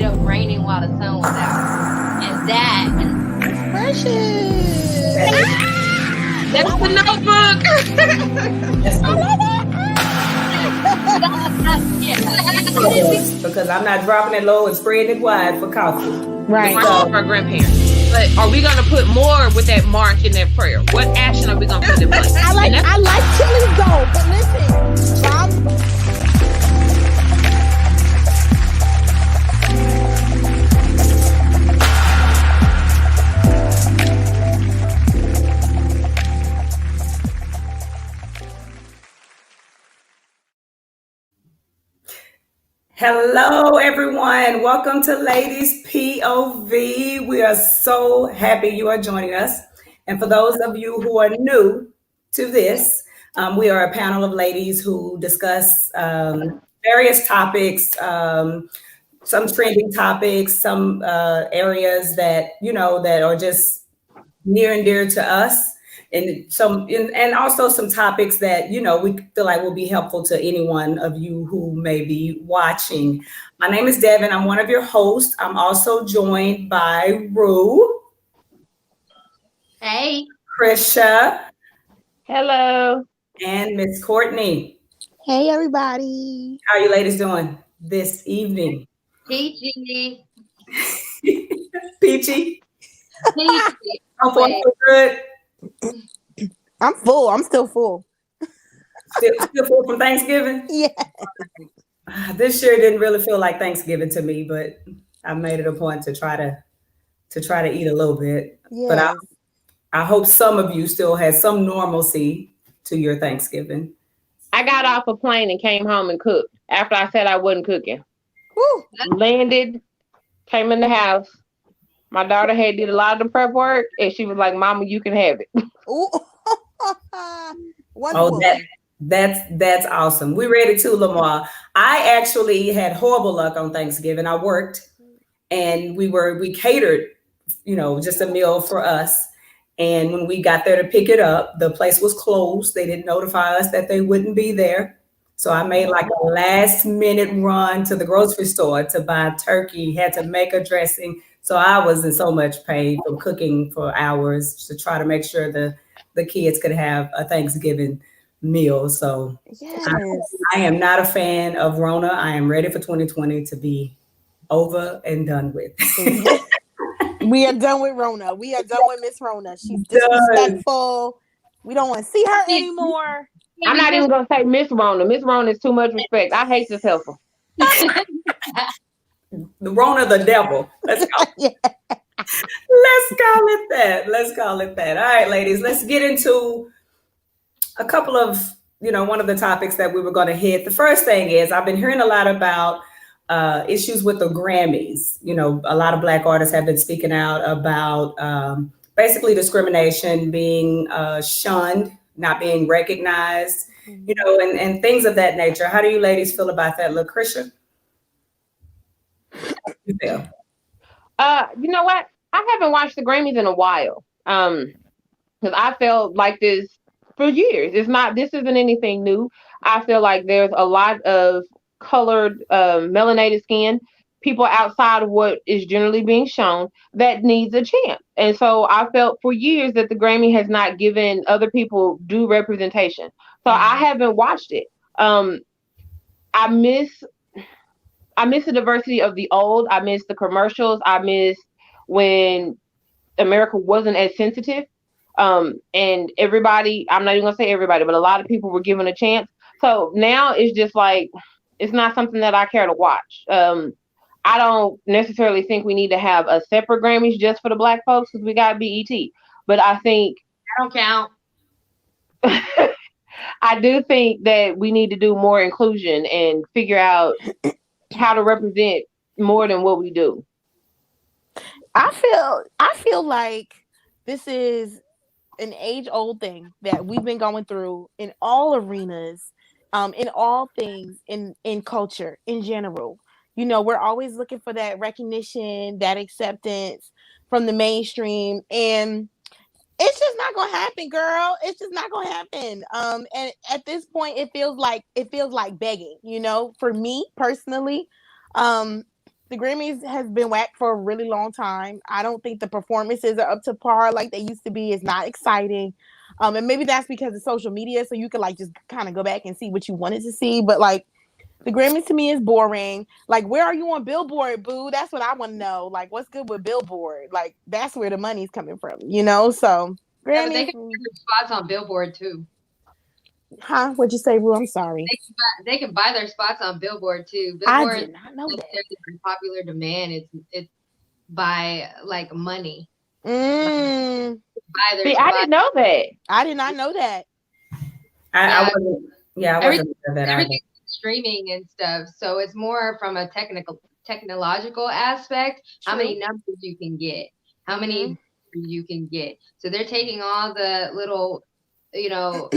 up raining while the sun was out. And that Precious. that's the Notebook. Because I'm not dropping it low and spreading it wide for coffee. Right. For our grandparents. But are we gonna put more with that mark in that prayer? What action are we gonna put in place? I like chilies though, but listen, Hello, everyone. Welcome to Ladies POV. We are so happy you are joining us. And for those of you who are new to this, we are a panel of ladies who discuss various topics, some trending topics, some areas that, that are just near and dear to us. And also some topics that, we feel like will be helpful to any one of you who may be watching. My name is Devin. I'm one of your hosts. I'm also joined by Rue. Hey. Krisha. Hello. And Miss Courtney. hey everybody. How are you ladies doing this evening? Peachy. Peachy? Peachy. I'm good. I'm full. I'm still full. Still full from Thanksgiving? Yeah. This year didn't really feel like Thanksgiving to me, but I made it a point to try to eat a little bit. Yes. But I hope some of you still had some normalcy to your Thanksgiving. I got off a plane and came home and cooked after I said I wasn't cooking. Woo. Landed, came in the house. My daughter had did a lot of the prep work, and she was like, "Mama, you can have it." Ooh. Oh, that's awesome. We ready too, Lamar. I actually had horrible luck on Thanksgiving. I worked, and we catered, just a meal for us. And when we got there to pick it up, the place was closed. They didn't notify us that they wouldn't be there. So I made like a last minute run to the grocery store to buy turkey, had to make a dressing. So I was in so much pain from cooking for hours to try to make sure the kids could have a Thanksgiving meal. So yes. I am not a fan of Rona. I am ready for 2020 to be over and done with. We are done with Rona. We are done with Miss Rona. She's disrespectful. We don't want to see her anymore. I'm not even gonna say Miss Rona. Miss Rona is too much respect. I hate this heifer. The Rona, the devil. Let's go. Yeah. Let's call it that. All right, ladies, let's get into a couple of, one of the topics that we were going to hit. The first thing is I've been hearing a lot about issues with the Grammys. A lot of Black artists have been speaking out about basically discrimination, being shunned, not being recognized, and things of that nature. How do you ladies feel about that, Lucretia? You feel? You know what? I haven't watched the Grammys in a while. Because I felt like this for years. This isn't anything new. I feel like there's a lot of colored, melanated skin, people outside of what is generally being shown that needs a chance. And so I felt for years that the Grammy has not given other people due representation. So I haven't watched it. I miss the diversity of the old. I miss the commercials. I miss when America wasn't as sensitive. And everybody, I'm not even gonna say everybody, but a lot of people were given a chance. So now it's just like, it's not something that I care to watch. I don't necessarily think we need to have a separate Grammys just for the Black folks because we got BET. But I think I don't count. I do think that we need to do more inclusion and figure out how to represent more than what we do. I feel like this is an age-old thing that we've been going through in all arenas, in all things, in culture in general. We're always looking for that recognition, that acceptance from the mainstream, and it's just not gonna happen, girl. It's just not gonna happen. And at this point, it feels like begging. For me personally, The Grammys has been whack for a really long time. I don't think the performances are up to par like they used to be. It's not exciting. And maybe that's because of social media, so you could like just kind of go back and see what you wanted to see. But like the Grammys to me is boring. Like, where are you on Billboard, boo? That's what I want to know. Like, what's good with Billboard? Like, that's where the money's coming from, you know? So Yeah, but Grammys. they can get their spots on Billboard too. Huh? What'd you say, Rue? I'm sorry. They can buy their spots on Billboard too. I Billboard did not know that. there's popular demand. It's by like money. Mm, Buy their See, I didn't know that. I did not know that. I wasn't. Yeah, I wasn't aware of that either. Everything's streaming and stuff, so it's more from a technological aspect. True. How many numbers you can get, how many you can get. So they're taking all the little, you know,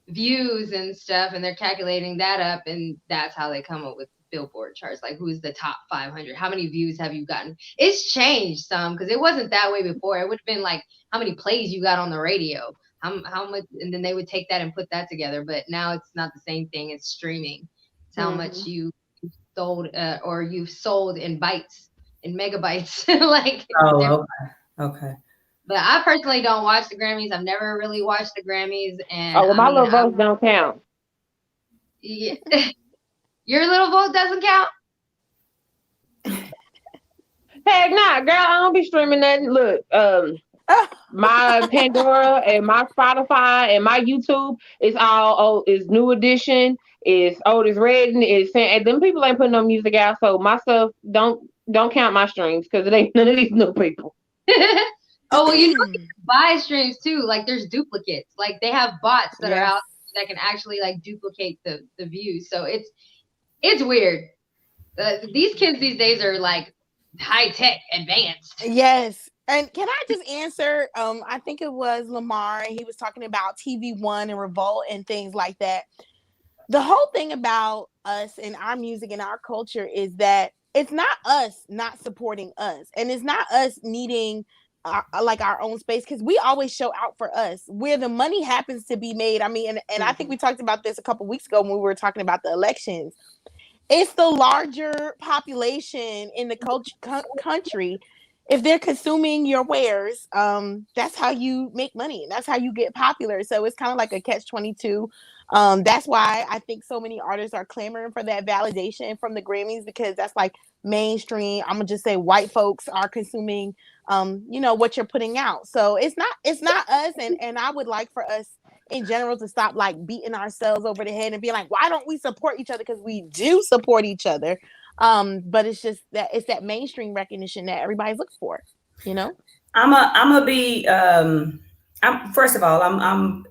views and stuff, and they're calculating that up, and that's how they come up with Billboard charts. Like, who's the top 500? How many views have you gotten? It's changed some because it wasn't that way before. It would have been like how many plays you got on the radio, how much, and then they would take that and put that together. But now it's not the same thing. It's streaming. It's how much you sold or you've sold in bytes, in megabytes. Like, oh, okay. But I personally don't watch the Grammys. I've never really watched the Grammys, and Oh, well, my little votes don't count. Yeah. Your little vote doesn't count? Heck nah, girl, I don't be streaming nothing. Look, my Pandora and my Spotify and my YouTube is all is New Edition, is Otis Redding, and them people ain't putting no music out, so my stuff don't count my streams because it ain't none of these new people. Oh, well, you know, you can buy streams too. Like, there's duplicates. Like, they have bots that are out that can actually like duplicate the views. So it's weird. These kids these days are like high tech, advanced. Yes. And can I just answer? I think it was Lamar, and he was talking about TV One and Revolt and things like that. The whole thing about us and our music and our culture is that it's not us not supporting us, and it's not us needing like our own space, because we always show out for us where the money happens to be made. I mean, and I think we talked about this a couple weeks ago when we were talking about the elections. It's the larger population in the country. If they're consuming your wares, that's how you make money, and that's how you get popular. So it's kind of like a catch-22. That's why I think so many artists are clamoring for that validation from the Grammys, because that's like mainstream. I'm gonna just say white folks are consuming, what you're putting out. So it's not us, and I would like for us in general to stop like beating ourselves over the head and be like, why don't we support each other? Because we do support each other. But it's just that it's that mainstream recognition that everybody's looking for, you know? I'm first of all, I'm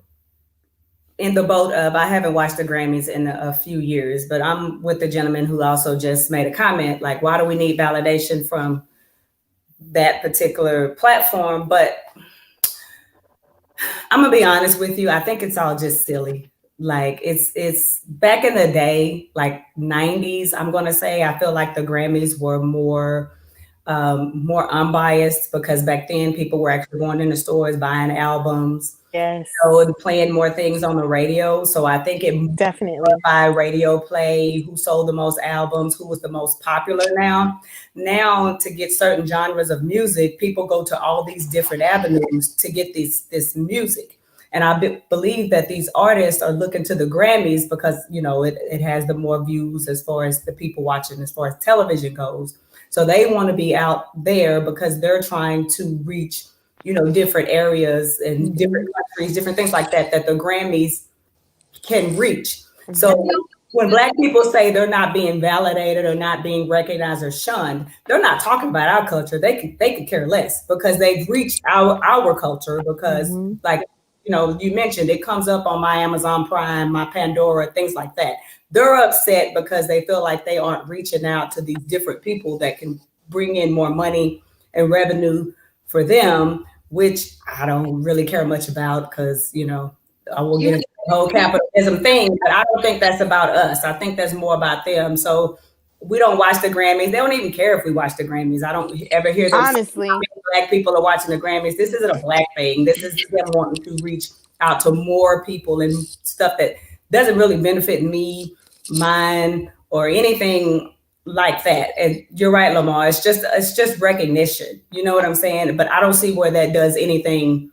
in the boat of, I haven't watched the Grammys in a few years, but I'm with the gentleman who also just made a comment, like, why do we need validation from that particular platform? But I'm gonna be honest with you. I think it's all just silly. Like, it's back in the day, like 90s, I'm gonna say, I feel like the Grammys were more unbiased, because back then people were actually going in the stores buying albums. Yes. So playing more things on the radio. So I think it definitely by radio play, who sold the most albums, who was the most popular. Now to get certain genres of music, people go to all these different avenues to get this music. And I believe that these artists are looking to the Grammys because, it has the more views as far as the people watching, as far as television goes. So they want to be out there because they're trying to reach, different areas and different countries, different things like that the Grammys can reach. So when Black people say they're not being validated or not being recognized or shunned, they're not talking about our culture. They could care less, because they've reached our culture, because like, you mentioned, it comes up on my Amazon Prime, my Pandora, things like that. They're upset because they feel like they aren't reaching out to these different people that can bring in more money and revenue for them, which I don't really care much about, because, I will get into the whole capitalism thing, but I don't think that's about us. I think that's more about them. So we don't watch the Grammys. They don't even care if we watch the Grammys. I don't ever hear them honestly say Black people are watching the Grammys. This isn't a Black thing. This is them wanting to reach out to more people and stuff that doesn't really benefit me, mine, or anything like that. And you're right, Lamar. It's just recognition. You know what I'm saying? But I don't see where that does anything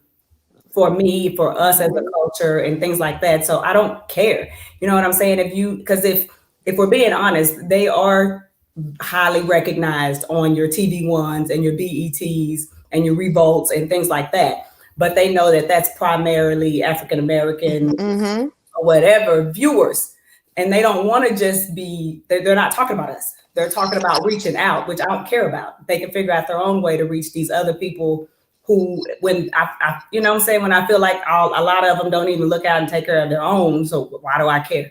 for me, for us as a Mhm. culture and things like that. So I don't care. You know what I'm saying? Because if we're being honest, they are highly recognized on your TV ones and your BETs and your revolts and things like that. But they know that that's primarily African American Mhm. or whatever viewers, and they don't want to just be. They're not talking about us. They're talking about reaching out, which I don't care about. They can figure out their own way to reach these other people who, when you know what I'm saying, when I feel like a lot of them don't even look out and take care of their own. So why do I care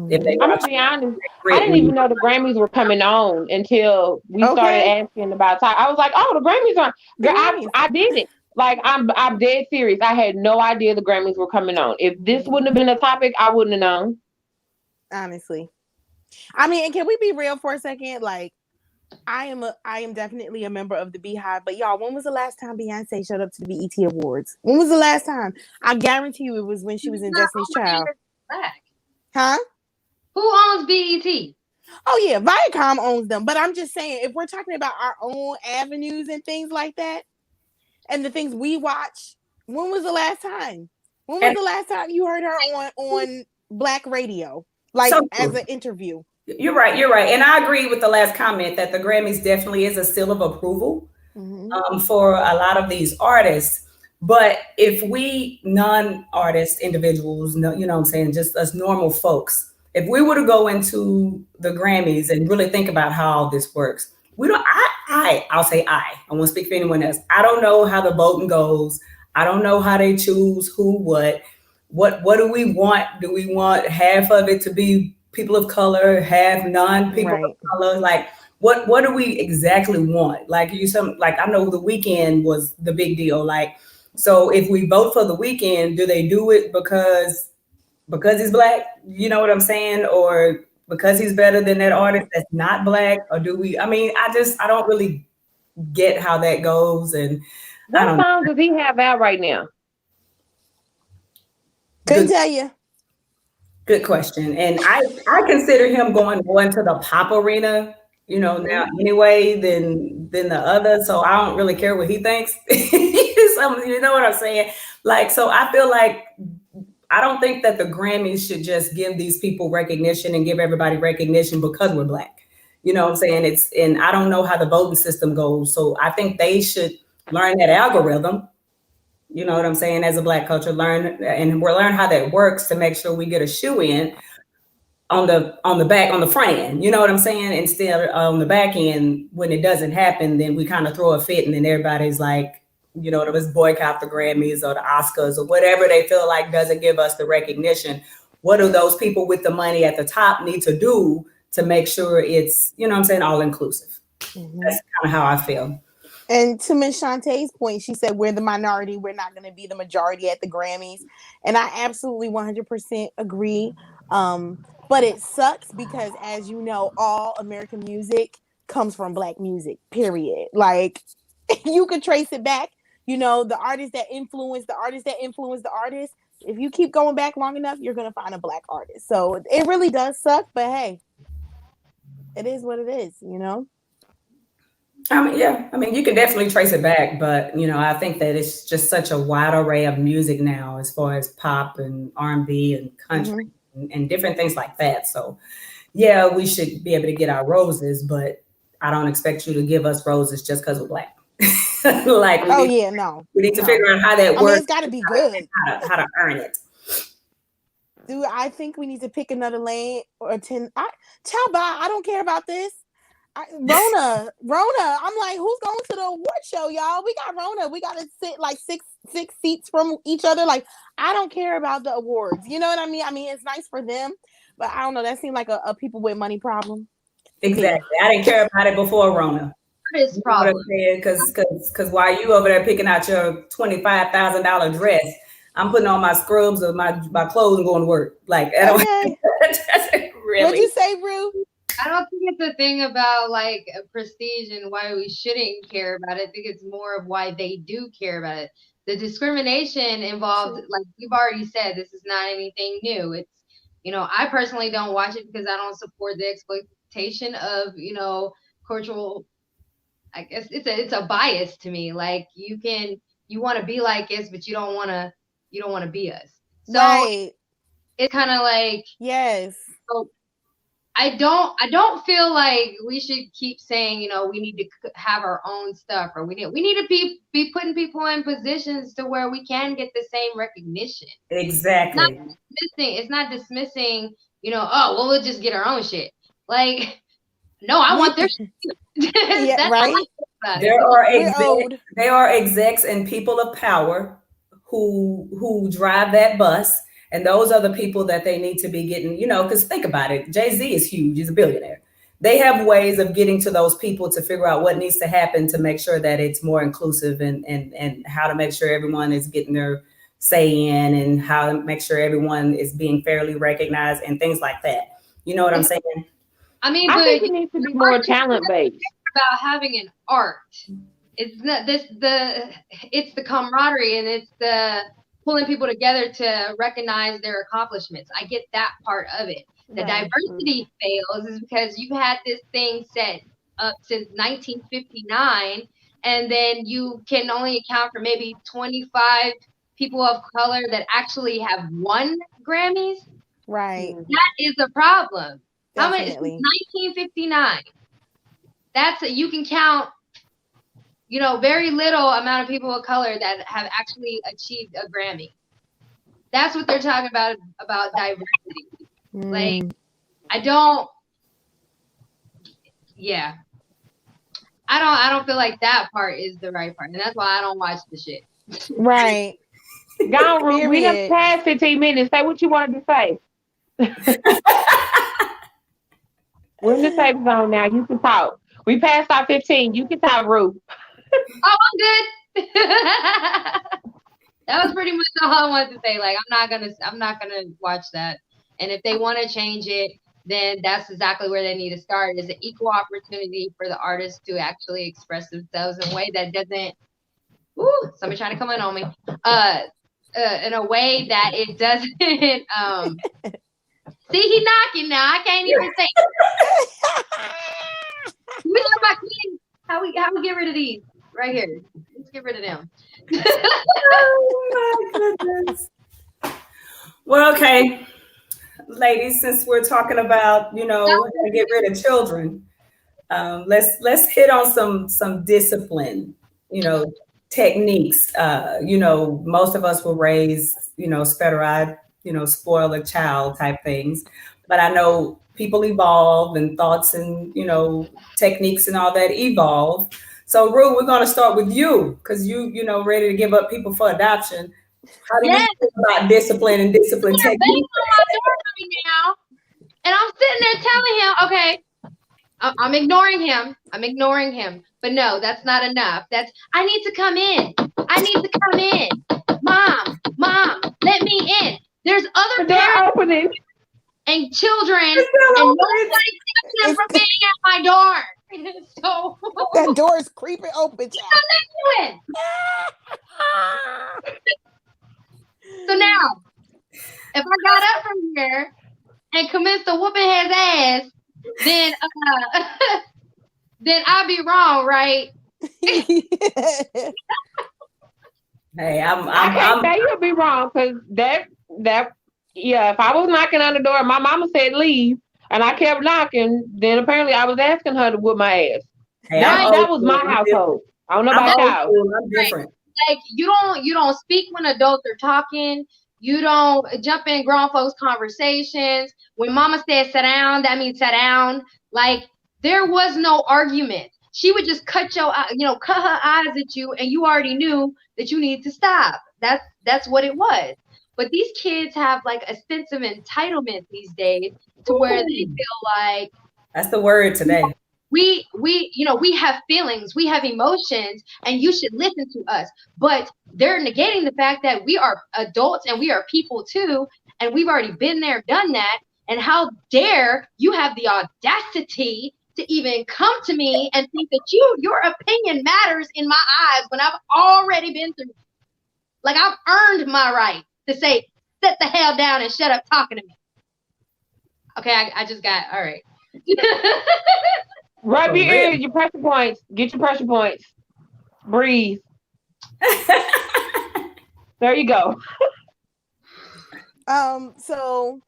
if they Mhm. I'm watch gonna be honest. I didn't Brittany? even know the Grammys were coming on until we started Okay. asking about time. I was like, "Oh, the Grammys are." The Girl, Grammys. I did it. Like I'm dead serious. I had no idea the Grammys were coming on. If this wouldn't have been a topic, I wouldn't have known. Honestly. I mean, and can we be real for a second? Like, I am definitely a member of the Beehive, but y'all, when was the last time Beyonce showed up to the BET Awards? When was the last time? I guarantee you it was when she was in Not Destiny's owning Child. it back. Huh? Who owns BET? Oh yeah, Viacom owns them. But I'm just saying, if we're talking about our own avenues and things like that, and the things we watch, when was the last time? When was And the last time you heard her on Black radio? Like so as an interview. you're right, and I agree with the last comment that the Grammys definitely is a seal of approval Mm-hmm. for a lot of these artists. But if we non-artist individuals, you know what I'm saying, just us normal folks, if we were to go into the Grammys and really think about how all this works, we don't. I'll say I won't speak for anyone else. I don't know how the voting goes. I don't know how they choose who, what. What do we want? Do we want half of it to be people of color, half non-people of Right. color? Like what do we exactly want? Like I know the weekend was the big deal. Like, so if we vote for the weekend, do they do it because he's black? You know what I'm saying? Or because he's better than that artist that's not black? Or do we, I mean, I don't really get how that goes, and I What don't know. songs does he have out right now? Couldn't Good tell you. good question. And I consider him going more into the pop arena, you know, Mm-hmm. now anyway than the other. So I don't really care what he thinks. You know what I'm saying? Like, so I feel like I don't think that the Grammys should just give these people recognition and give everybody recognition because we're black. You know what I'm saying? And I don't know how the voting system goes. So I think they should learn that algorithm. You know what I'm saying? As a black culture, learn how that works to make sure we get a shoe in on the front end. You know what I'm saying? Instead on the back end, when it doesn't happen, then we kind of throw a fit, and then everybody's like, you know, let's boycott the Grammys or the Oscars or whatever they feel like doesn't give us the recognition. What do those people with the money at the top need to do to make sure it's, you know what I'm saying, all inclusive? Mm-hmm. That's kind of how I feel. And to Miss Shantae's point, she said, we're the minority. We're not going to be the majority at the Grammys. And I absolutely 100% agree. But it sucks because, as you know, all American music comes from Black music, period. Like, you could trace it back. You know, the artists that influence the artists that influence the artists. If you keep going back long enough, you're going to find a Black artist. So it really does suck. But hey, it is what it is, you know? I mean, yeah, I mean, you can definitely trace it back, but you know, I think that it's just such a wide array of music now, as far as pop and R&B and country Mm-hmm. and different things like that. So, yeah, we should be able to get our roses, but I don't expect you to give us roses just because we're black. Like Oh, yeah, no, we need to no. figure out how that I mean, works, it's got to be good. how to earn it. Do I think we need to pick another lane or attend? Child, bye. I don't care about this. Rona. I'm like, who's going to the award show, y'all? We got Rona. We got to sit like six seats from each other. Like, I don't care about the awards. You know what I mean? I mean, it's nice for them, but I don't know. That seemed like a people with money problem to me. Exactly. I didn't care about it before Rona. Artist You know what I'm problem. saying? Because while you over there picking out your $25,000 dress, I'm putting on my scrubs or my clothes and going to work. Like I don't Okay. doesn't What'd you really. say, Rue? I don't think it's a thing about like a prestige and why we shouldn't care about it. I think it's more of why they do care about it. The discrimination involved, True. like we've already said, this is not anything new. It's I personally don't watch it because I don't support the exploitation of, cultural. I guess it's a bias to me. Like you want to be like us, but you don't want to be us. So Right. it's kind of like, Yes. so I don't feel like we should keep saying, we need to have our own stuff, or we need to be putting people in positions to where we can get the same recognition. Exactly. It's not dismissing, oh, well, we'll just get our own shit. Like, no, I want their shit. Yeah, That's right. how I feel about There it. are owed. there are execs and people of power who drive that bus, and those are the people that they need to be getting. Because think about it, Jay-Z is huge; he's a billionaire. They have ways of getting to those people to figure out what needs to happen to make sure that it's more inclusive, and how to make sure everyone is getting their say in, and how to make sure everyone is being fairly recognized and things like that. You know what I'm saying? I mean, I but think it needs to be more talent based. about having an art. It's not it's the camaraderie, and it's the pulling people together to recognize their accomplishments. I get that part of it. The Right. diversity fails is because you've had this thing set up since 1959, and then you can only account for maybe 25 people of color that actually have won Grammys. Right. That is a problem. How many? Since Definitely. 1959. You can count, very little amount of people of color that have actually achieved a Grammy. That's what they're talking about diversity. Like, I don't feel like that part is the right part, and that's why I don't watch the shit. Right. Gone, Ruth. We done Period. past 15 minutes. Say what you wanted to say. We're in the safe zone now. You can talk. We passed our 15. You can talk, Ruth. Oh, I'm good. That was pretty much all I wanted to say. Like, I'm not gonna watch that. And if they want to change it, then that's exactly where they need to start. Is an equal opportunity for the artists to actually express themselves in a way that doesn't. Ooh, somebody trying to come in on me. In a way that it doesn't. See, he knocking now. I can't even say. We talk about kids. How we get rid of these right here? Let's get rid of them. Oh my goodness. Well, okay, ladies, since we're talking about we're gonna get rid of children, let's hit on some discipline, techniques. Most of us were raised, sputterized, spoil a child type things, but I know people evolve, and thoughts, and techniques and all that evolve. So, Rue, we're going to start with you, because ready to give up people for adoption. How do you feel about discipline and discipline Banging techniques? on my door right now, and I'm sitting there telling him, okay, I'm ignoring him. But no, that's not enough. I need to come in. Mom, let me in. There's other parents Opening. and children, and nobody stops them from being at my door. So that door is creeping open. doing? So now, if I got up from here and commenced to whooping his ass, then then I'd be wrong, right? Hey, I can't say you'll be wrong, because if I was knocking on the door and my mama said leave and I kept knocking, then apparently I was asking her to whoop my ass. Hey, that was my household. I don't know about y'all. I'm different. Like, you don't speak when adults are talking. You don't jump in grown folks' conversations. When mama said sit down, that means sit down. Like, there was no argument. She would just cut her eyes at you, and you already knew that you needed to stop. That's what it was. But these kids have like a sense of entitlement these days, to where they feel like, that's the word today. We have feelings, we have emotions, and you should listen to us. But they're negating the fact that we are adults and we are people too, and we've already been there, done that. And how dare you have the audacity to even come to me and think that your opinion matters in my eyes, when I've already been through it. Like, I've earned my right to say, sit the hell down and shut up talking to me. Okay, I just got all right. Rub For your real. ears, your pressure points. Get your pressure points. Breathe. There you go. So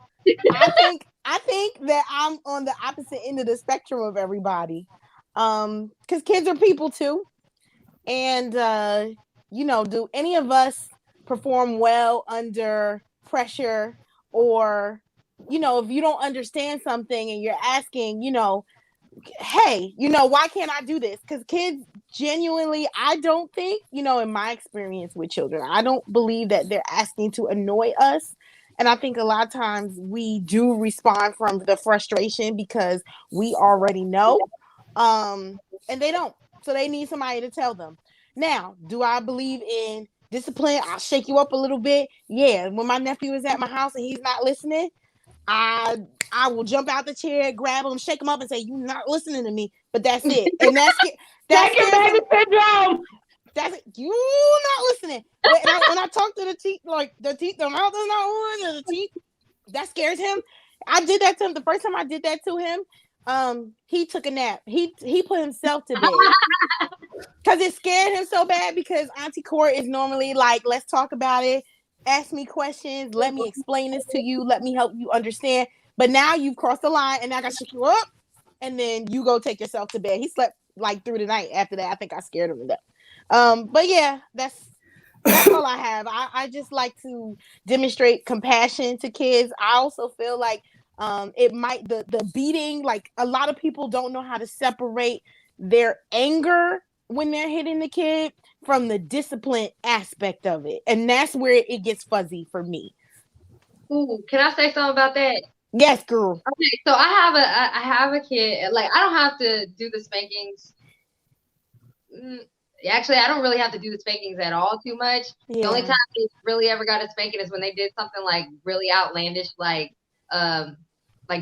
I think that I'm on the opposite end of the spectrum of everybody. Because kids are people too. And do any of us perform well under pressure? Or, if you don't understand something and you're asking, hey, why can't I do this? Because kids genuinely, I don't think, in my experience with children, I don't believe that they're asking to annoy us. And I think a lot of times we do respond from the frustration because we already know. And they don't. So they need somebody to tell them. Now, do I believe in discipline? I'll shake you up a little bit. Yeah. When my nephew is at my house and he's not listening, I I will jump out the chair, grab him, shake him up, and say, "You're not listening to me." But that's it, and that Second scares baby him. syndrome. That's it. You not listening. When I talk to the teeth, like the mouth is not on, and the teeth, that scares him. I did that to him the first time I did that to him. He took a nap. He put himself to bed because it scared him so bad. Because Auntie Court is normally like, "Let's talk about it. Ask me questions. Let me explain this to you. Let me help you understand." But now you've crossed the line, and I got to shake you up, and then you go take yourself to bed. He slept like through the night after that. I think I scared him to death. But yeah, that's all I have. I just like to demonstrate compassion to kids. I also feel like it might the beating, like a lot of people don't know how to separate their anger when they're hitting the kid from the discipline aspect of it. And that's where it gets fuzzy for me. Ooh, can I say something about that? Yes, girl. Okay, so I have a kid. Like I don't have to do the spankings. Mm, Actually, I don't really have to do the spankings at all too much. The only Yeah. time they really ever got a spanking is when they did something like really outlandish, um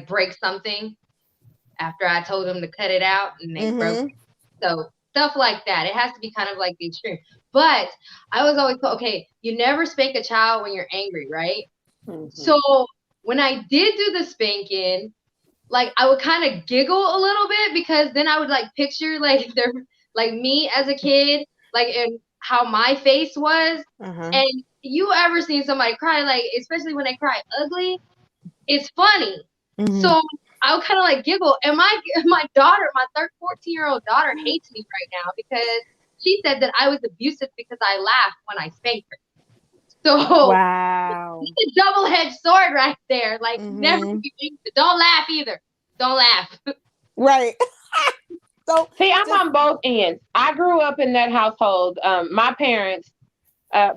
break something after I told them to cut it out and they broke Mm-hmm. it. So stuff like that. It has to be kind of like the extreme. But I was always told, okay, you never spank a child when you're angry, right? Mm-hmm. So when I did do the spanking, like I would kind of giggle a little bit because then I would like picture like their like me as a kid, like and how my face was. Uh-huh. And you ever seen somebody cry, like especially when they cry ugly, it's funny. Mm-hmm. So I would kind of like giggle. And my daughter, my 14-year-old daughter hates me right now because she said that I was abusive because I laughed when I spanked her. So Wow. it's a double-edged sword right there. Like never Mm-hmm. don't laugh either. Don't laugh. Right. So See, I'm just on both ends. I grew up in that household. My parents,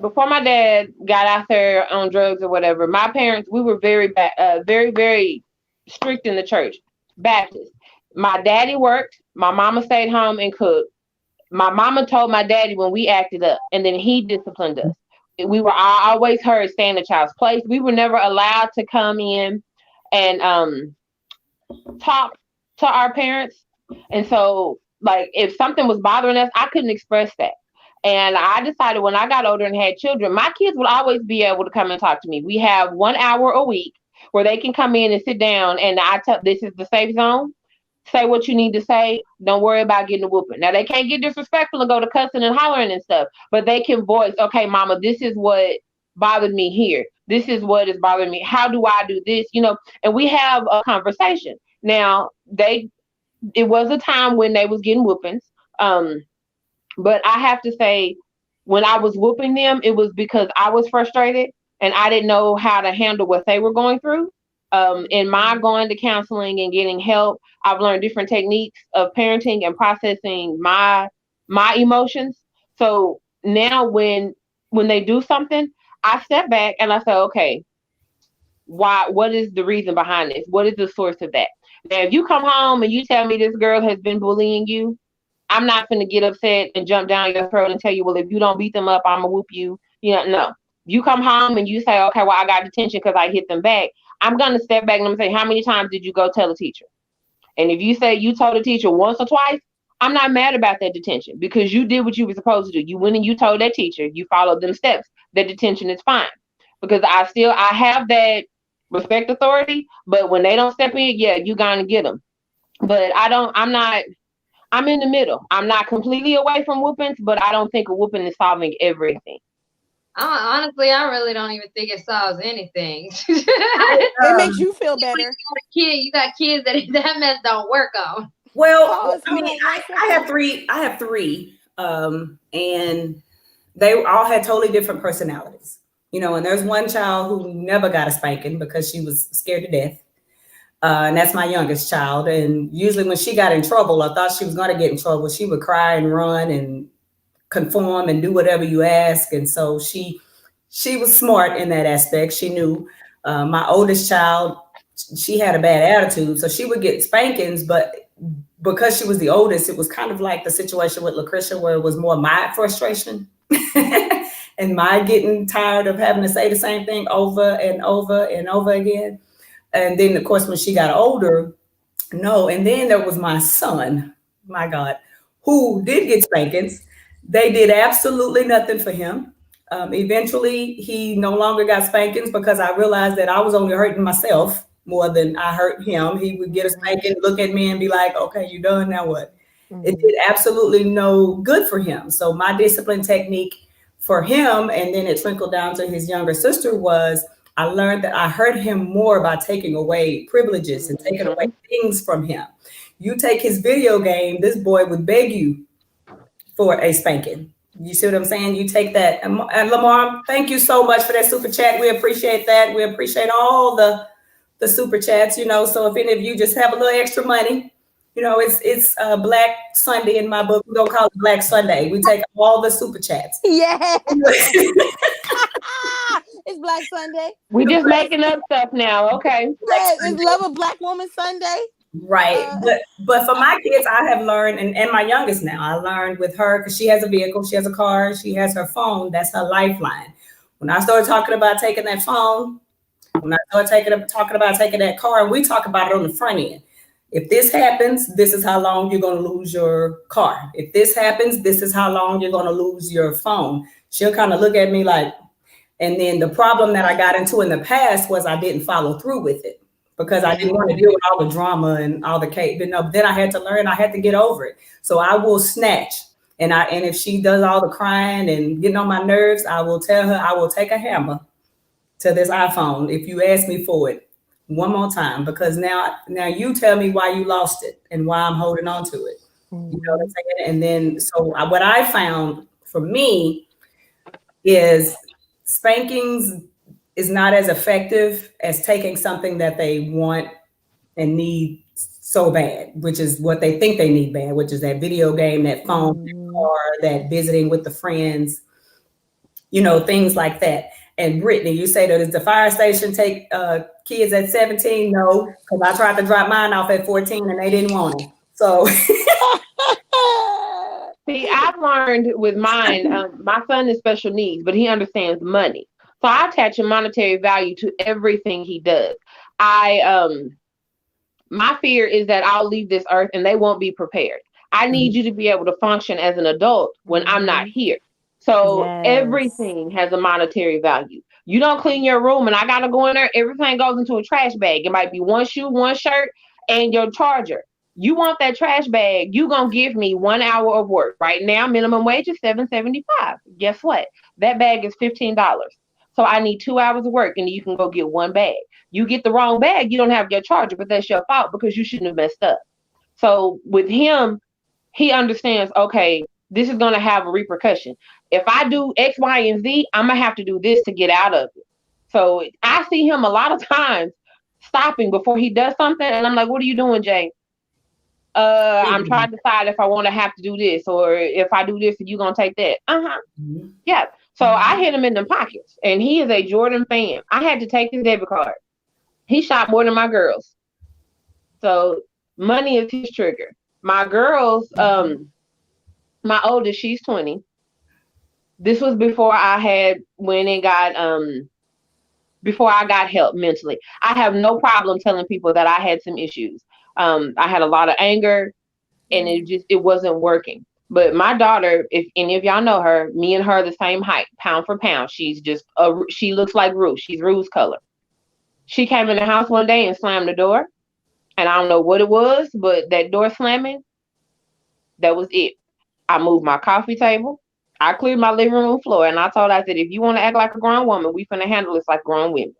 before my dad got out there on drugs or whatever, my parents, we were very, very strict in the church, Baptist. My daddy worked. My mama stayed home and cooked. My mama told my daddy when we acted up, and then he disciplined us. We were I always heard stay in the child's place. We were never allowed to come in and talk to our parents. And so, like, if something was bothering us, I couldn't express that. And I decided when I got older and had children, my kids would always be able to come and talk to me. We have 1 hour a week where they can come in and sit down, and I tell this is the safe zone. Say what you need to say. Don't worry about getting a whooping. Now they can't get disrespectful and go to cussing and hollering and stuff, but they can voice, okay, mama, this is what bothered me here. This is what is bothering me. How do I do this? And we have a conversation. Now it was a time when they was getting whoopings. Um, but I have to say, when I was whooping them, it was because I was frustrated and I didn't know how to handle what they were going through. In my going to counseling and getting help, I've learned different techniques of parenting and processing my emotions. So now when they do something, I step back and I say, okay, why? What is the reason behind this? What is the source of that? Now, if you come home and you tell me this girl has been bullying you, I'm not going to get upset and jump down your throat and tell you, well, if you don't beat them up, I'm going to whoop you. No. You come home and you say, okay, well, I got detention because I hit them back. I'm going to step back and I'm going to say, how many times did you go tell the teacher? And if you say you told the teacher once or twice, I'm not mad about that detention because you did what you were supposed to do. You went and you told that teacher, you followed them steps. That detention is fine because I have that respect authority, but when they don't step in, yeah, you gonna get them. But I'm in the middle. I'm not completely away from whoopings, but I don't think a whooping is solving everything. Honestly, I really don't even think it solves anything. It makes you feel better. You got kids that mess don't work on. Well, I mean, I have three. I have three, and they all had totally different personalities. And there's one child who never got a spanking because she was scared to death. And that's my youngest child. And usually when she got in trouble, I thought she was going to get in trouble. She would cry and run and conform and do whatever you ask. And so she was smart in that aspect. She knew. My oldest child, she had a bad attitude, so she would get spankings, but because she was the oldest, it was kind of like the situation with Lucretia, where it was more my frustration and my getting tired of having to say the same thing over and over and over again. And then, of course, when she got older, no. And then there was my son, my God, who did get spankings. They did absolutely nothing for him. Eventually, he no longer got spankings because I realized that I was only hurting myself more than I hurt him. He would get a spanking, look at me, and be like, "Okay, you done? Now what?" It did absolutely no good for him. So my discipline technique for him, and then it trickled down to his younger sister, was I learned that I hurt him more by taking away privileges and taking away things from him. You take his video game, this boy would beg you for a spanking. You see what I'm saying? You take that. And Lamar, thank you so much for that super chat. We appreciate that. We appreciate all the super chats, So if any of you just have a little extra money, it's Black Sunday in my book. We don't call it Black Sunday. We take all the super chats. Yeah. It's Black Sunday. We just making up stuff now. Okay. Yeah, it's Love a Black Woman Sunday. Right. But for my kids, I have learned, and my youngest now, I learned with her, because she has a vehicle, she has a car, she has her phone. That's her lifeline. When I started talking about taking that phone, when I started talking about taking that car, and we talk about it on the front end. If this happens, this is how long you're going to lose your car. If this happens, this is how long you're going to lose your phone. She'll kind of look at me like, and then the problem that I got into in the past was I didn't follow through with it because I didn't want to deal with all the drama and all the cake. But then I had to learn, I had to get over it. So I will snatch. And if she does all the crying and getting on my nerves, I will tell her I will take a hammer to this iPhone if you ask me for it one more time, because now you tell me why you lost it and why I'm holding on to it. You know what I'm saying? And then, so what I found for me is spankings is not as effective as taking something that they want and need so bad, which is what they think they need bad, which is that video game, that phone, or that visiting with the friends, things like that. And Brittany, you say that does the fire station take kids at 17? No, because I tried to drop mine off at 14 and they didn't want it. So see, I've learned with mine, my son is special needs, but he understands money. So I attach a monetary value to everything he does. My fear is that I'll leave this earth and they won't be prepared. I need you to be able to function as an adult when I'm not here. So everything has a monetary value. You don't clean your room and I got to go in there. Everything goes into a trash bag. It might be one shoe, one shirt, and your charger. You want that trash bag, you going to give me 1 hour of work. Right now, minimum wage is $7.75. Guess what? That bag is $15. So I need 2 hours of work and you can go get one bag. You get the wrong bag, you don't have your charger, but that's your fault because you shouldn't have messed up. So with him, he understands, okay, this is going to have a repercussion. If I do X, Y, and Z, I'm going to have to do this to get out of it. So I see him a lot of times stopping before he does something. And I'm like, what are you doing, Jay? I'm trying to decide if I want to have to do this, or if I do this, you're going to take that. Yeah. So I hit him in the pockets, and he is a Jordan fan. I had to take his debit card. He shot more than my girls. So money is his trigger. My girls, my oldest, she's 20. This was before I had before I got help mentally. I have no problem telling people that I had some issues. I had a lot of anger and it wasn't working. But my daughter, if any of y'all know her, me and her are the same height, pound for pound. She's just, she looks like Ruth. She's Ruth's color. She came in the house one day and slammed the door. And I don't know what it was, but that door slamming, that was it. I moved my coffee table. I cleared my living room floor. And I told her, I said, if you want to act like a grown woman, we finna handle this like grown women.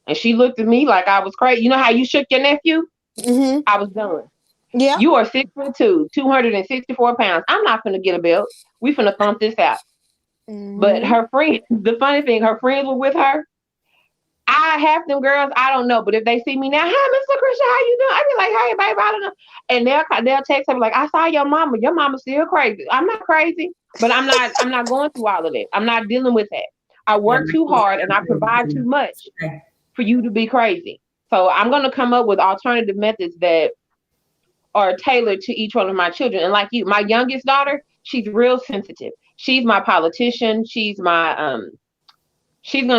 And she looked at me like I was crazy. You know how you shook your nephew? Mm-hmm. I was done. Yeah. You are 6'2", 264 pounds. I'm not finna get a belt. We finna thump this out. But Mm-hmm. her friends, the funny thing, her friends were with her. I half them girls, I don't know, but if they see me now, hi, Miss Lucretia, how you doing? I be like, hey, baby, I don't know. And they'll text her like, I saw your mama. Your mama's still crazy. I'm not crazy, but I'm not going through all of that. I'm not dealing with that. I Yeah, work too hard and I provide too much okay. for you to be crazy. So I'm gonna come up with alternative methods that are tailored to each one of my children. And like you, my youngest daughter, she's real sensitive. She's my politician. She's gonna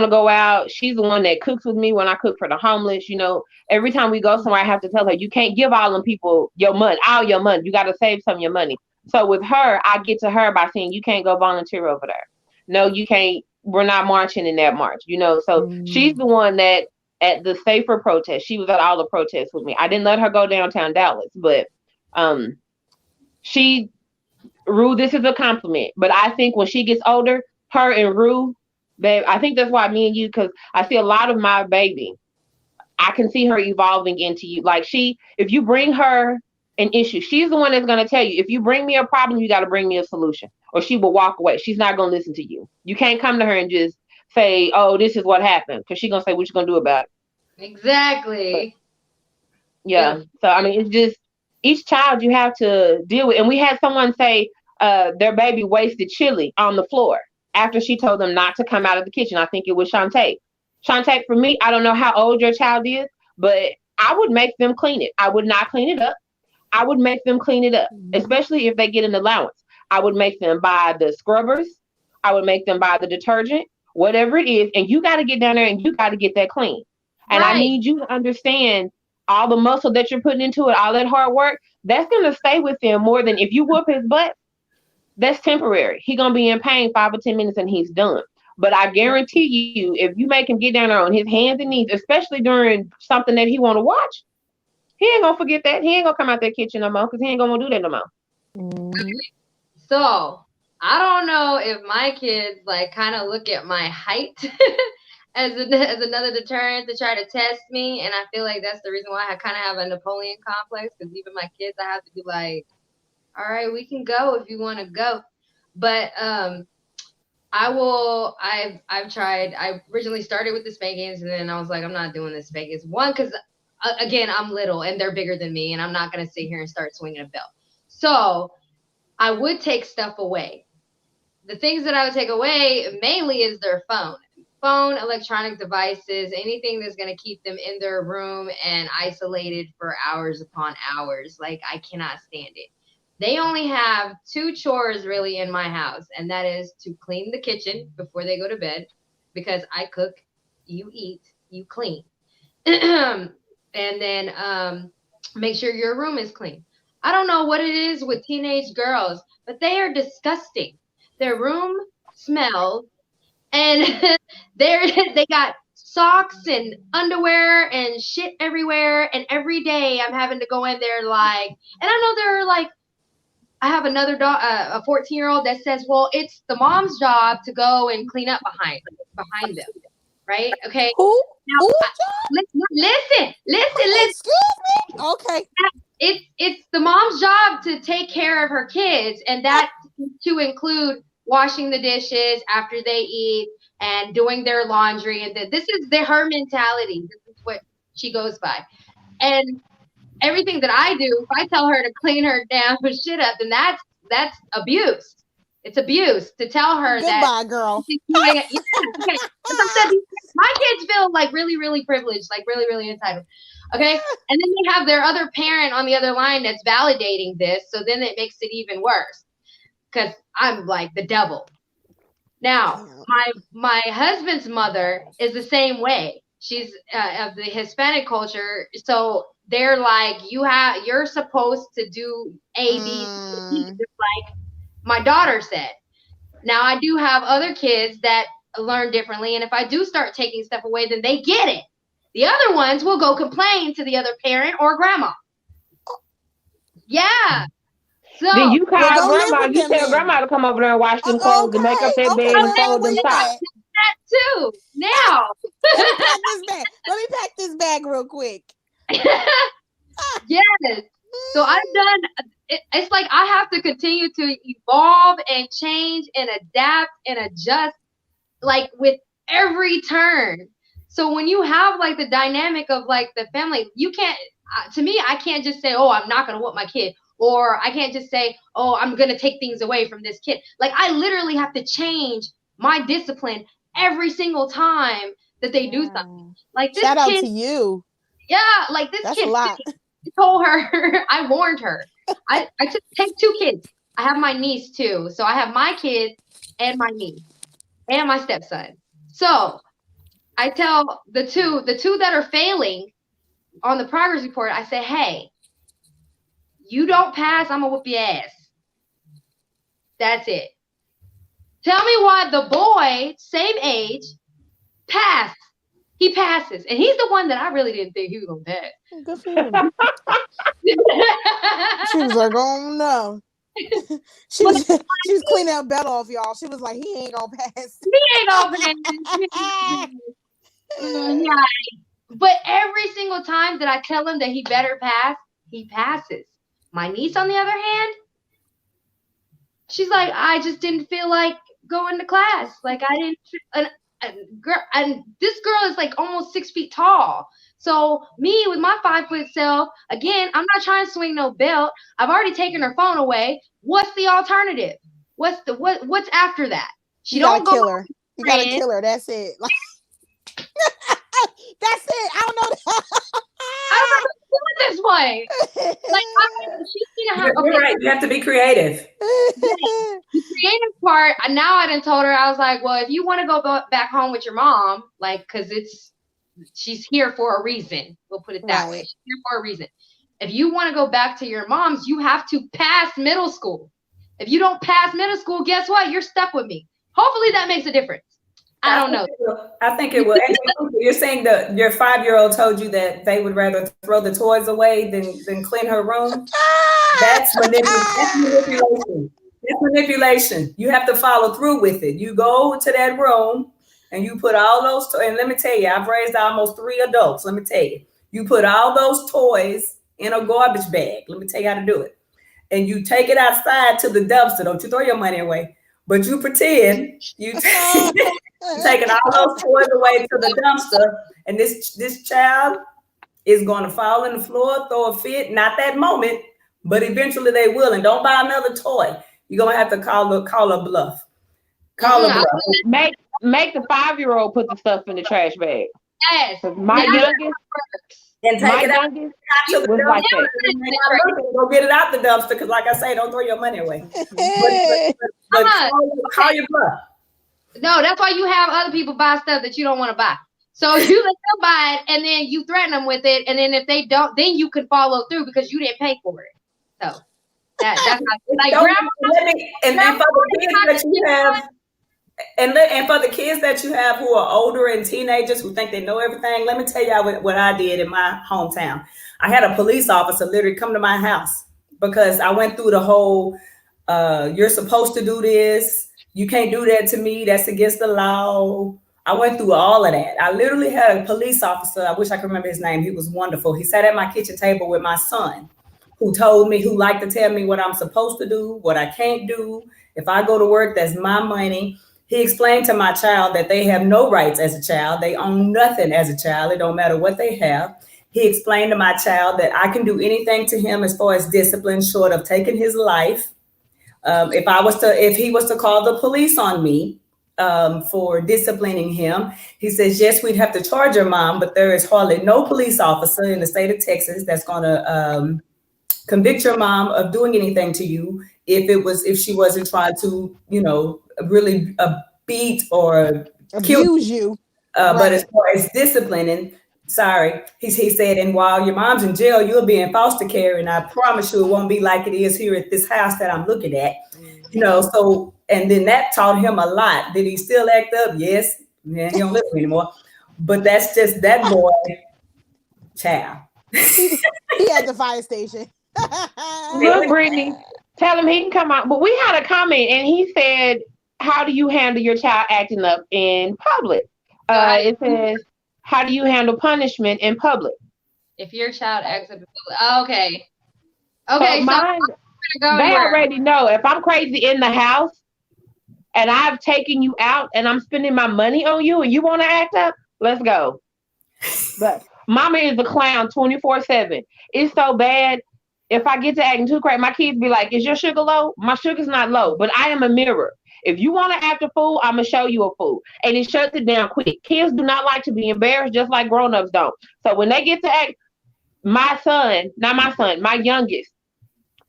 go out. She's the one that cooks with me when I cook for the homeless. You know, every time we go somewhere, I have to tell her, you can't give all them people your money, all your money. You got to save some of your money. So with her, I get to her by saying, you can't go volunteer over there. No, you can't. We're not marching in that march. You know, so she's the one that at the safer protest, she was at all the protests with me. I didn't let her go downtown Dallas, but um, she Rue, this is a compliment. But I think when she gets older, her and Rue, babe, I think that's why me and you, because I see a lot of my baby. I can see her evolving into you. Like if you bring her an issue, she's the one that's going to tell you, if you bring me a problem, you got to bring me a solution, or she will walk away. She's not going to listen to you. You can't come to her and just say, oh, this is what happened, because she's going to say, what you going to do about it? Exactly. But, yeah. So, I mean, it's just each child you have to deal with. And we had someone say their baby wasted chili on the floor after she told them not to come out of the kitchen. I think it was Shantae. Shantae, for me, I don't know how old your child is, but I would make them clean it. I would not clean it up. I would make them clean it up, especially if they get an allowance. I would make them buy the scrubbers. I would make them buy the detergent, whatever it is. And you got to get down there and you got to get that clean. And I need you to understand all the muscle that you're putting into it, all that hard work, that's going to stay with them more than if you whoop his butt. That's temporary. He's going to be in pain 5 or 10 minutes and he's done. But I guarantee you, if you make him get down there on his hands and knees, especially during something that he want to watch, he ain't going to forget that. He ain't going to come out that kitchen no more because he ain't going to do that no more. Okay. So I don't know if my kids like kind of look at my height as another deterrent to try to test me, and I feel like that's the reason why I kind of have a Napoleon complex, because even my kids, I have to be like, all right, we can go if you want to go. But I've tried. I originally started with the spankings, and then I was like, I'm not doing the spankings. One, because again, I'm little and they're bigger than me, and I'm not gonna sit here and start swinging a belt. So I would take stuff away. The things that I would take away mainly is their phone, electronic devices, anything that's going to keep them in their room and isolated for hours upon hours. Like, I cannot stand it. They only have 2 chores really in my house, and that is to clean the kitchen before they go to bed, because I cook, you eat, you clean. And then make sure your room is clean. I don't know what it is with teenage girls, but they are disgusting. Their room smells, and they got socks and underwear and shit everywhere. And every day I'm having to go in there like, and I know they're like, I have another a 14-year-old that says, well, it's the mom's job to go and clean up behind them, right? Okay. Who? Now, listen. Excuse me. Okay. It's the mom's job to take care of her kids, and that to include washing the dishes after they eat and doing their laundry. And this is her mentality. This is what she goes by. And everything that I do, if I tell her to clean her damn shit up, then that's abuse. It's abuse to tell her Goodbye, girl. Yeah, okay. My kids feel like really, really privileged, like really, really entitled. Okay. And then you have their other parent on the other line that's validating this. So then it makes it even worse, because I'm like the devil. Now, my husband's mother is the same way. She's of the Hispanic culture. So they're like, you're supposed to do A, B, C, just like my daughter said. Now, I do have other kids that learn differently. And if I do start taking stuff away, then they get it. The other ones will go complain to the other parent or grandma. Yeah. So Then you call Well, go live grandma. with You them tell then. grandma to come over there and wash them clothes and make up Okay, that okay, bed and let fold me them do socks. that. that too. Now. Let me pack this bag. Let me pack this bag real quick. Yes. So I've done. It's like I have to continue to evolve and change and adapt and adjust, like with every turn. So when you have like the dynamic of like the family, you can't. To me, I can't just say, "Oh, I'm not gonna whoop my kid," or I can't just say, "Oh, I'm gonna take things away from this kid." Like I literally have to change my discipline every single time that they do something. Like this Shout out kid, to you. yeah, like this That's kid. a lot. I told her, I warned her. I take 2 kids. I have my niece too. So I have my kids and my niece and my stepson. So I tell the two that are failing on the progress report, I say, hey, you don't pass, I'm gonna whoop your ass. That's it. Tell me why the boy, same age, passed. He passes. And he's the one that I really didn't think he was gonna pass. Good for him. She was like, oh no. she was cleaning her belt off, y'all. She was like, he ain't gonna pass. He ain't gonna pass. Yeah. But every single time that I tell him that he better pass, he passes. My niece, on the other hand, she's like, I just didn't feel like going to class. Like I didn't. And this girl is like almost 6 feet tall. So me with my 5 foot self, again, I'm not trying to swing no belt. I've already taken her phone away. What's the alternative? What's after that? You gotta kill her. You gotta kill her. That's it. Like, that's it. I don't know. I don't know what to do with this one. Like she's gonna have. You're right. You have to be creative. The creative part. Now I done told her. I was like, well, if you want to go back home with your mom, like, because she's here for a reason. We'll put it that way. She's here for a reason. If you want to go back to your mom's, you have to pass middle school. If you don't pass middle school, guess what? You're stuck with me. Hopefully that makes a difference. I don't know. I think it will. You're saying that your 5-year-old told you that they would rather throw the toys away than clean her room. That's manipulation. That's manipulation. You have to follow through with it. You go to that room and you put all those and let me tell you, I've raised almost 3 adults. Let me tell you, you put all those toys in a garbage bag. Let me tell you how to do it. And you take it outside to the dumpster. Don't you throw your money away, but you pretend you taking all those toys away to the dumpster, and this child is going to fall on the floor, throw a fit. Not that moment, but eventually they will. And don't buy another toy. You're gonna have to call a bluff. Call a bluff. Make the 5-year-old put the stuff in the trash bag. Yes. My youngest. And take it out to the was like dumpster. Go get it out the dumpster, because like I say, don't throw your money away. But call your bluff. No, that's why you have other people buy stuff that you don't want to buy. So you let them buy it, and then you threaten them with it, and then if they don't, then you can follow through because you didn't pay for it. So that's not, like and for the kids that you have. And for the kids that you have who are older and teenagers who think they know everything, let me tell y'all what I did in my hometown. I had a police officer literally come to my house because I went through the whole, you're supposed to do this. You can't do that to me. That's against the law. I went through all of that. I literally had a police officer. I wish I could remember his name. He was wonderful. He sat at my kitchen table with my son, who liked to tell me what I'm supposed to do, what I can't do. If I go to work, that's my money. He explained to my child that they have no rights as a child. They own nothing as a child. It don't matter what they have. He explained to my child that I can do anything to him as far as discipline, short of taking his life. If he was to call the police on me for disciplining him, he says, yes, we'd have to charge your mom, but there is hardly no police officer in the state of Texas that's going to convict your mom of doing anything to you if she wasn't trying to, really beat or abuse you. But as far as disciplining, sorry, he said, and while your mom's in jail, you'll be in foster care, and I promise you it won't be like it is here at this house that I'm looking at. So, and then that taught him a lot. Did he still act up? Yes. Man, he don't live anymore. But that's just that boy Child. He at the fire station. Look, Brittany, tell him he can come out. But we had a comment, and he said, "How do you handle your child acting up in public?" It says, "How do you handle punishment in public?" If your child acts up, okay, okay. So So mine, I'm they going where? already know if I'm crazy in the house and I've taken you out and I'm spending my money on you and you want to act up, let's go. But mama is a clown 24/7. It's so bad. If I get to acting too crazy, my kids be like, "Is your sugar low?" My sugar's not low, but I am a mirror. If you want to act a fool, I'm gonna show you a fool, and it shuts it down quick. Kids do not like to be embarrassed, just like grown-ups don't. So when they get to act, my son, not my son, my youngest,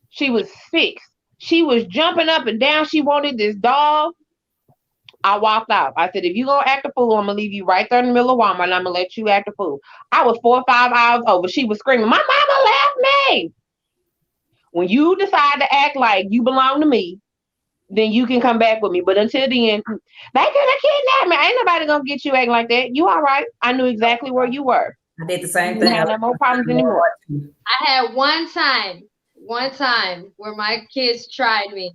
she was 6. She was jumping up and down. She wanted this dog. I walked out. I said, if you gonna act a fool, I'm gonna leave you right there in the middle of Walmart and I'm gonna let you act a fool. I was 4 or 5 hours over. She was screaming, "My mama left me." When you decide to act like you belong to me, then you can come back with me. But until then, they could have kidnapped me. Ain't nobody gonna get you acting like that. You all right. I knew exactly where you were. I did the same You thing. don't have no more problems anymore. I had one time where my kids tried me,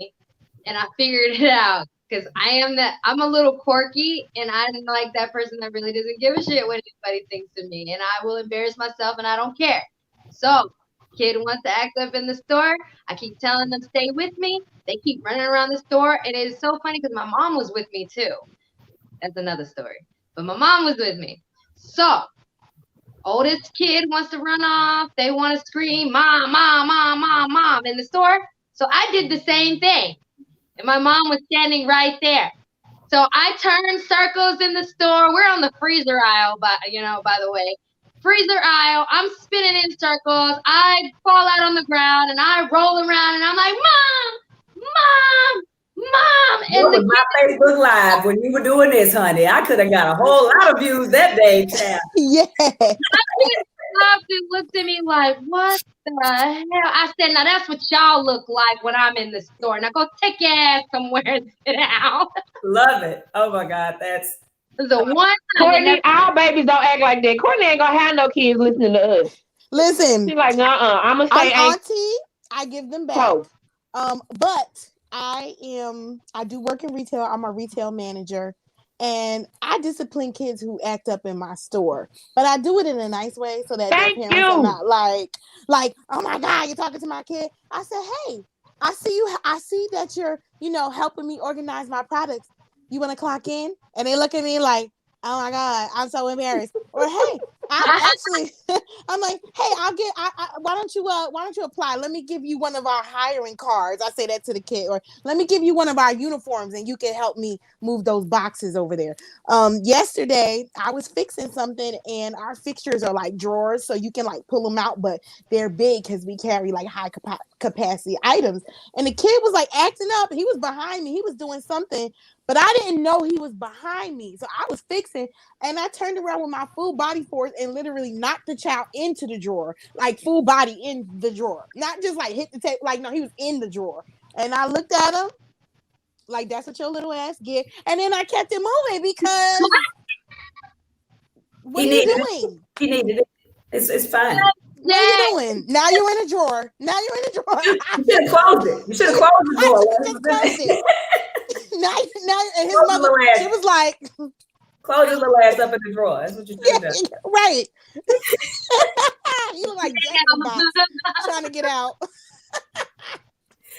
and I figured it out. Because I'm a little quirky, and I'm like that person that really doesn't give a shit what anybody thinks of me, and I will embarrass myself, and I don't care. So, kid wants to act up in the store. I keep telling them stay with me. They keep running around the store, and it is so funny because my mom was with me too. That's another story. But my mom was with me. So, oldest kid wants to run off. They want to scream, "Mom, mom, mom, mom, mom," in the store. So I did the same thing. And my mom was standing right there. So I turned circles in the store. We're on the freezer aisle, by the way. Freezer aisle. I'm spinning in circles. I fall out on the ground and I roll around and I'm like, "Mom, mom, mom." What was my Facebook Live when you were doing this, honey? I could have got a whole lot of views that day, child. Yeah. Stopped and looked at me like, "What the hell?" I said, "Now that's what y'all look like when I'm in the store. Now go take your ass somewhere and sit down." Love it. Oh my God, that's The one time Courtney, our babies don't act like that. Courtney ain't gonna have no kids listening to us. Listen, She's like, I'm gonna say I'm auntie. I give them back. close. But I do work in retail. I'm a retail manager. And I discipline kids who act up in my store, but I do it in a nice way so that their parents are not like, "Oh my God, you're talking to my kid." I said, "Hey, I see you. I see that you're, helping me organize my products. You want to clock in?" And they look at me like, "Oh my God, I'm so embarrassed." Or, "Hey, I'm like, "Hey, why don't you apply? Let me give you one of our hiring cards." I say that to the kid. Or, "Let me give you one of our uniforms and you can help me move those boxes over there." Yesterday I was fixing something and our fixtures are like drawers, so you can like pull them out, but they're big because we carry like high capacity items. And the kid was like acting up. He was behind me. He was doing something, but I didn't know he was behind me. So I was fixing, and I turned around with my full body force and literally knocked the child into the drawer, like full body in the drawer, not just like hit the tape. Like, no, he was in the drawer. And I looked at him like, "That's what your little ass get." And then I kept it moving because what are you doing? He needed it. It's fine. What are you doing? Now you're in a drawer. Now you're in a drawer. You should have closed it. You should have closed the door. Just closed it. now, and his mother, she was like, "Close your little ass up in the drawer." That's what you should have done. Right. You look like Box trying to get out.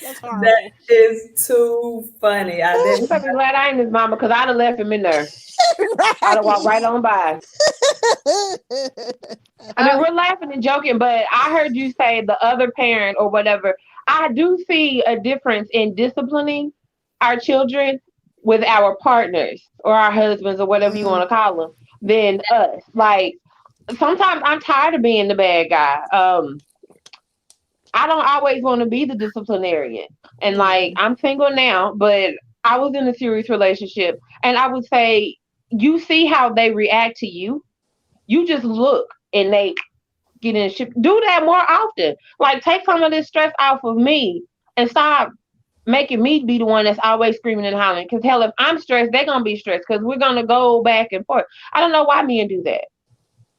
That's horrible. That is too funny. I'm glad I ain't his mama because I'd have left him in there. Right. I'd have walked right on by. I mean, we're laughing and joking, but I heard you say the other parent or whatever. I do see a difference in disciplining our children with our partners or our husbands or whatever you want to call them than us. Like, sometimes I'm tired of being the bad guy. I don't always want to be the disciplinarian. And like, I'm single now, but I was in a serious relationship. And I would say, you see how they react to you. You just look and they get in shit. Do that more often. Like, take some of this stress off of me and stop making me be the one that's always screaming and hollering. Because hell, if I'm stressed, they're going to be stressed because we're going to go back and forth. I don't know why men do that.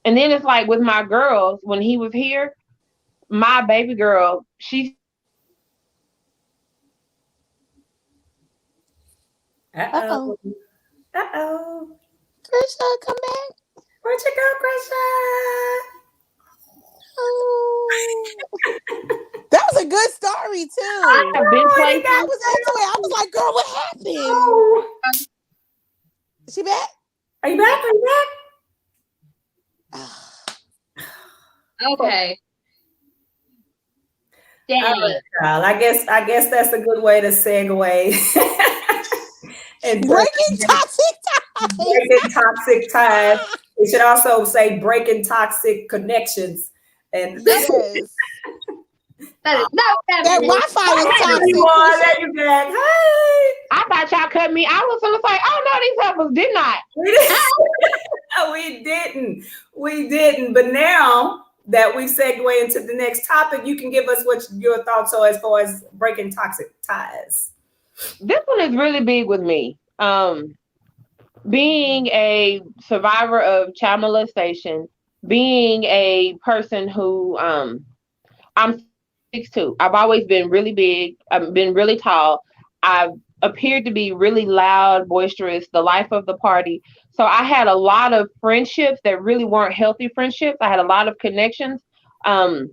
And then it's like with my girls, when he was here, my baby girl, she said that she was toxic because Uh-oh. Uh-oh. Krisha, come back. Where'd you go, Krisha? Oh. That was a good story I too. I have been know it. It I got places. was into it. I was like, girl, what happened? oh. Is she back? Are you back? Are you back? Okay. All Dang. right, child. I guess that's a good way to segue into Breaking toxic ties. breaking toxic ties. We should also say breaking toxic connections. And Yes. That is not what that That means. Wi-Fi is there toxic, you are. Krisha. There you back. Hey. I thought y'all cut me. I was gonna say, oh no, these heifers did not. We didn't. We didn't. We didn't. But now that we've segued into the next topic, you can give us what your thoughts are as far as breaking toxic ties. This one is really big with me. Being a survivor of child molestation, being a person who I'm 6'2". I've always been really big. I've been really tall. I've appeared to be really loud, boisterous, the life of the party. So I had a lot of friendships that really weren't healthy friendships. I had a lot of connections um,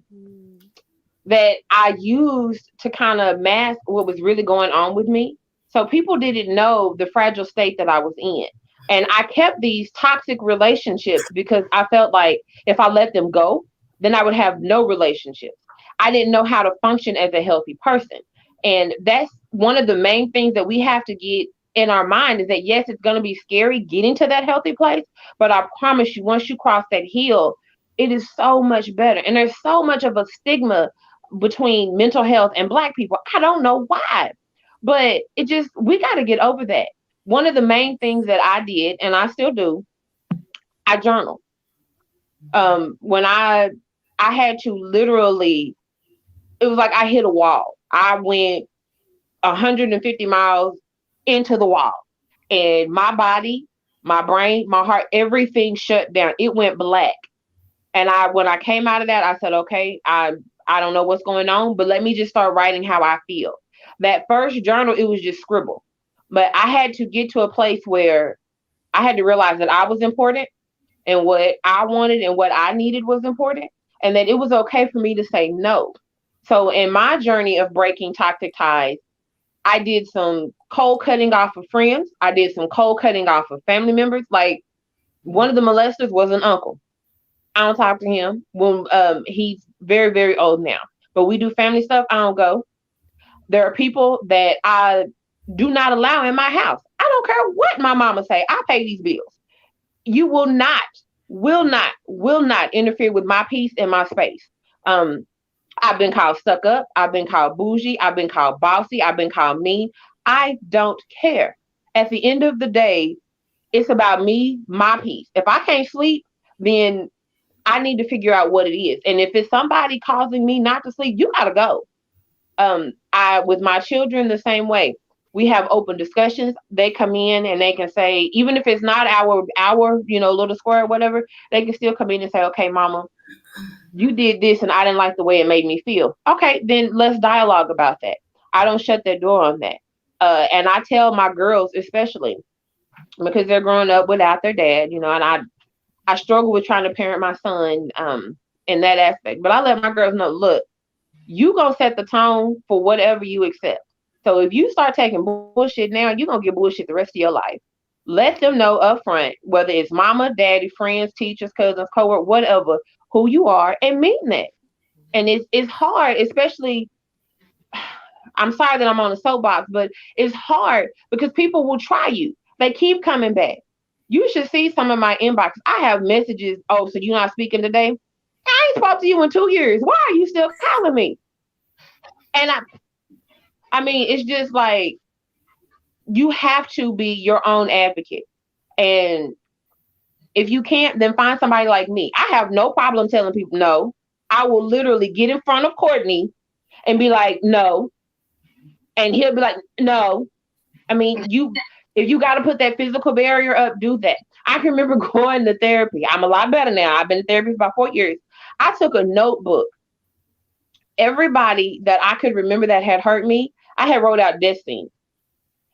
that I used to kind of mask what was really going on with me. So people didn't know the fragile state that I was in. And I kept these toxic relationships because I felt like if I let them go, then I would have no relationships. I didn't know how to function as a healthy person. And that's one of the main things that we have to get in our mind is that yes, it's going to be scary getting to that healthy place, but I promise you, once you cross that hill, it is so much better. And there's so much of a stigma between mental health and Black people. I don't know why, but it just, we got to get over that. One of the main things that I did, and I still do, I journal. When I had to literally, it was like I hit a wall. I went 150 miles into the wall, and my body, my brain, my heart, everything shut down. It went black. And when I came out of that, I said, okay, I don't know what's going on, but let me just start writing how I feel. That first journal, it was just scribble. But I had to get to a place where I had to realize that I was important and what I wanted and what I needed was important, and that it was okay for me to say no. So in my journey of breaking toxic ties, I did some cold cutting off of friends. I did some cold cutting off of family members. Like one of the molesters was an uncle. I don't talk to him when he's very, very old now. But we do family stuff. I don't go. There are people that I do not allow in my house. I don't care what my mama say. I pay these bills. You will not interfere with my peace and my space. Um, I've been called stuck up. I've been called bougie. I've been called bossy. I've been called mean. I don't care. At the end of the day, it's about me, my peace. If I can't sleep, then I need to figure out what it is. And if it's somebody causing me not to sleep, you gotta go. I with my children the same way. We have open discussions. They come in and they can say, even if it's not our little square or whatever, they can still come in and say, okay, mama, you did this and I didn't like the way it made me feel. Okay, then let's dialogue about that. I don't shut that door on that. And I tell my girls, especially because they're growing up without their dad, and I struggle with trying to parent my son in that aspect. But I let my girls know, look, you gonna set the tone for whatever you accept. So if you start taking bullshit now, you're gonna get bullshit the rest of your life. Let them know up front, whether it's mama, daddy, friends, teachers, cousins, coworkers, whatever, who you are, and mean that. And it's hard, especially. I'm sorry that I'm on a soapbox, but it's hard because people will try you. They keep coming back. You should see some of my inbox. I have messages. Oh, so you're not speaking today? I ain't spoke to you in 2 years. Why are you still calling me? And I mean, it's just like you have to be your own advocate. And if you can't, then find somebody like me. I have no problem telling people no. I will literally get in front of Courtney and be like, no. And he'll be like, no. I mean, If you got to put that physical barrier up, do that. I can remember going to therapy. I'm a lot better now. I've been in therapy for about 4 years. I took a notebook. Everybody that I could remember that had hurt me, I had wrote out death scenes.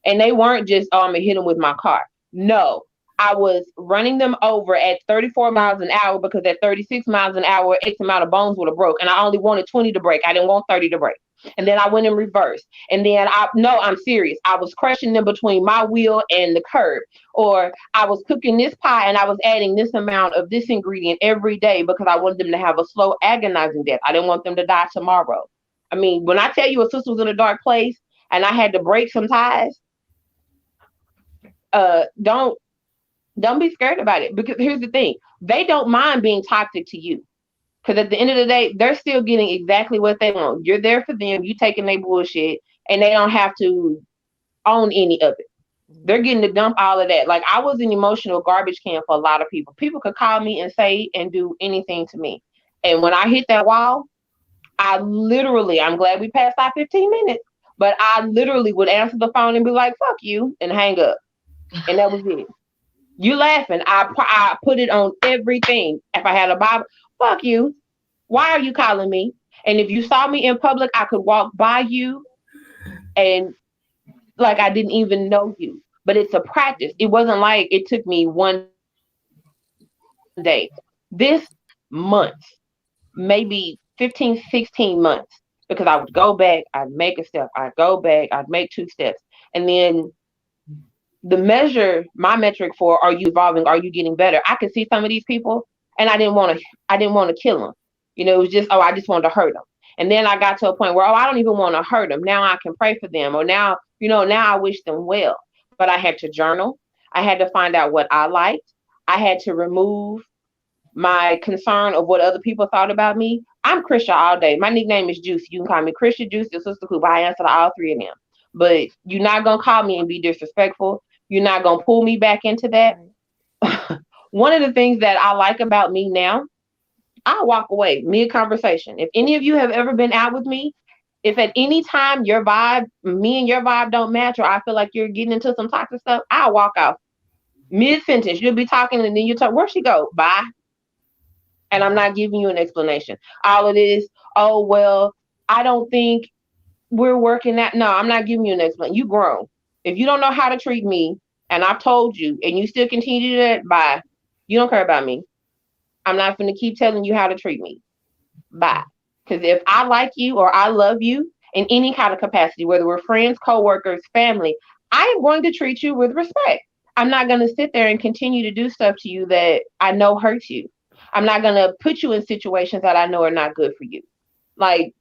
And they weren't just, oh, I'm going to hit them with my car. No, I was running them over at 34 miles an hour because at 36 miles an hour, X amount of bones would have broke. And I only wanted 20 to break. I didn't want 30 to break. And then I went in reverse. And then I'm serious. I was crushing them between my wheel and the curb. Or I was cooking this pie and I was adding this amount of this ingredient every day because I wanted them to have a slow, agonizing death. I didn't want them to die tomorrow. I mean, when I tell you a sister was in a dark place and I had to break some ties, don't be scared about it, because here's the thing, they don't mind being toxic to you, because at the end of the day they're still getting exactly what they want. You're there for them, you taking their bullshit, and they don't have to own any of it. They're getting to dump all of that. Like, I was an emotional garbage can for a lot of people could call me and say and do anything to me, and when I hit that wall, I'm glad we passed our 15 minutes, but I literally would answer the phone and be like, fuck you, and hang up. And that was it. You laughing? I put it on everything. If I had a Bible, fuck you. Why are you calling me? And if you saw me in public, I could walk by you and like I didn't even know you. But it's a practice. It wasn't like it took me one day. This months, maybe 15, 16 months, because I would go back, I'd make a step, I'd go back, I'd make 2 steps, and then my metric for, are you evolving? Are you getting better? I could see some of these people and I didn't want to kill them. It was just, I just wanted to hurt them. And then I got to a point where, I don't even want to hurt them. Now I can pray for them. Or now I wish them well. But I had to journal. I had to find out what I liked. I had to remove my concern of what other people thought about me. I'm Krisha all day. My nickname is Juice. You can call me Krisha, Juice, your sister Cooper. I answer to all 3 of them. But you're not going to call me and be disrespectful. You're not going to pull me back into that. One of the things that I like about me now, I'll walk away mid-conversation. If any of you have ever been out with me, if at any time me and your vibe don't match, or I feel like you're getting into some toxic stuff, I'll walk out. Mid-sentence, you'll be talking and then you talk, where'd she go? Bye. And I'm not giving you an explanation. All of this, oh, well, I don't think we're working that. No, I'm not giving you an explanation. You grown. If you don't know how to treat me, and I've told you, and you still continue to do that, bye. You don't care about me. I'm not going to keep telling you how to treat me. Bye. Because if I like you or I love you in any kind of capacity, whether we're friends, co-workers, family, I am going to treat you with respect. I'm not going to sit there and continue to do stuff to you that I know hurts you. I'm not going to put you in situations that I know are not good for you. Like,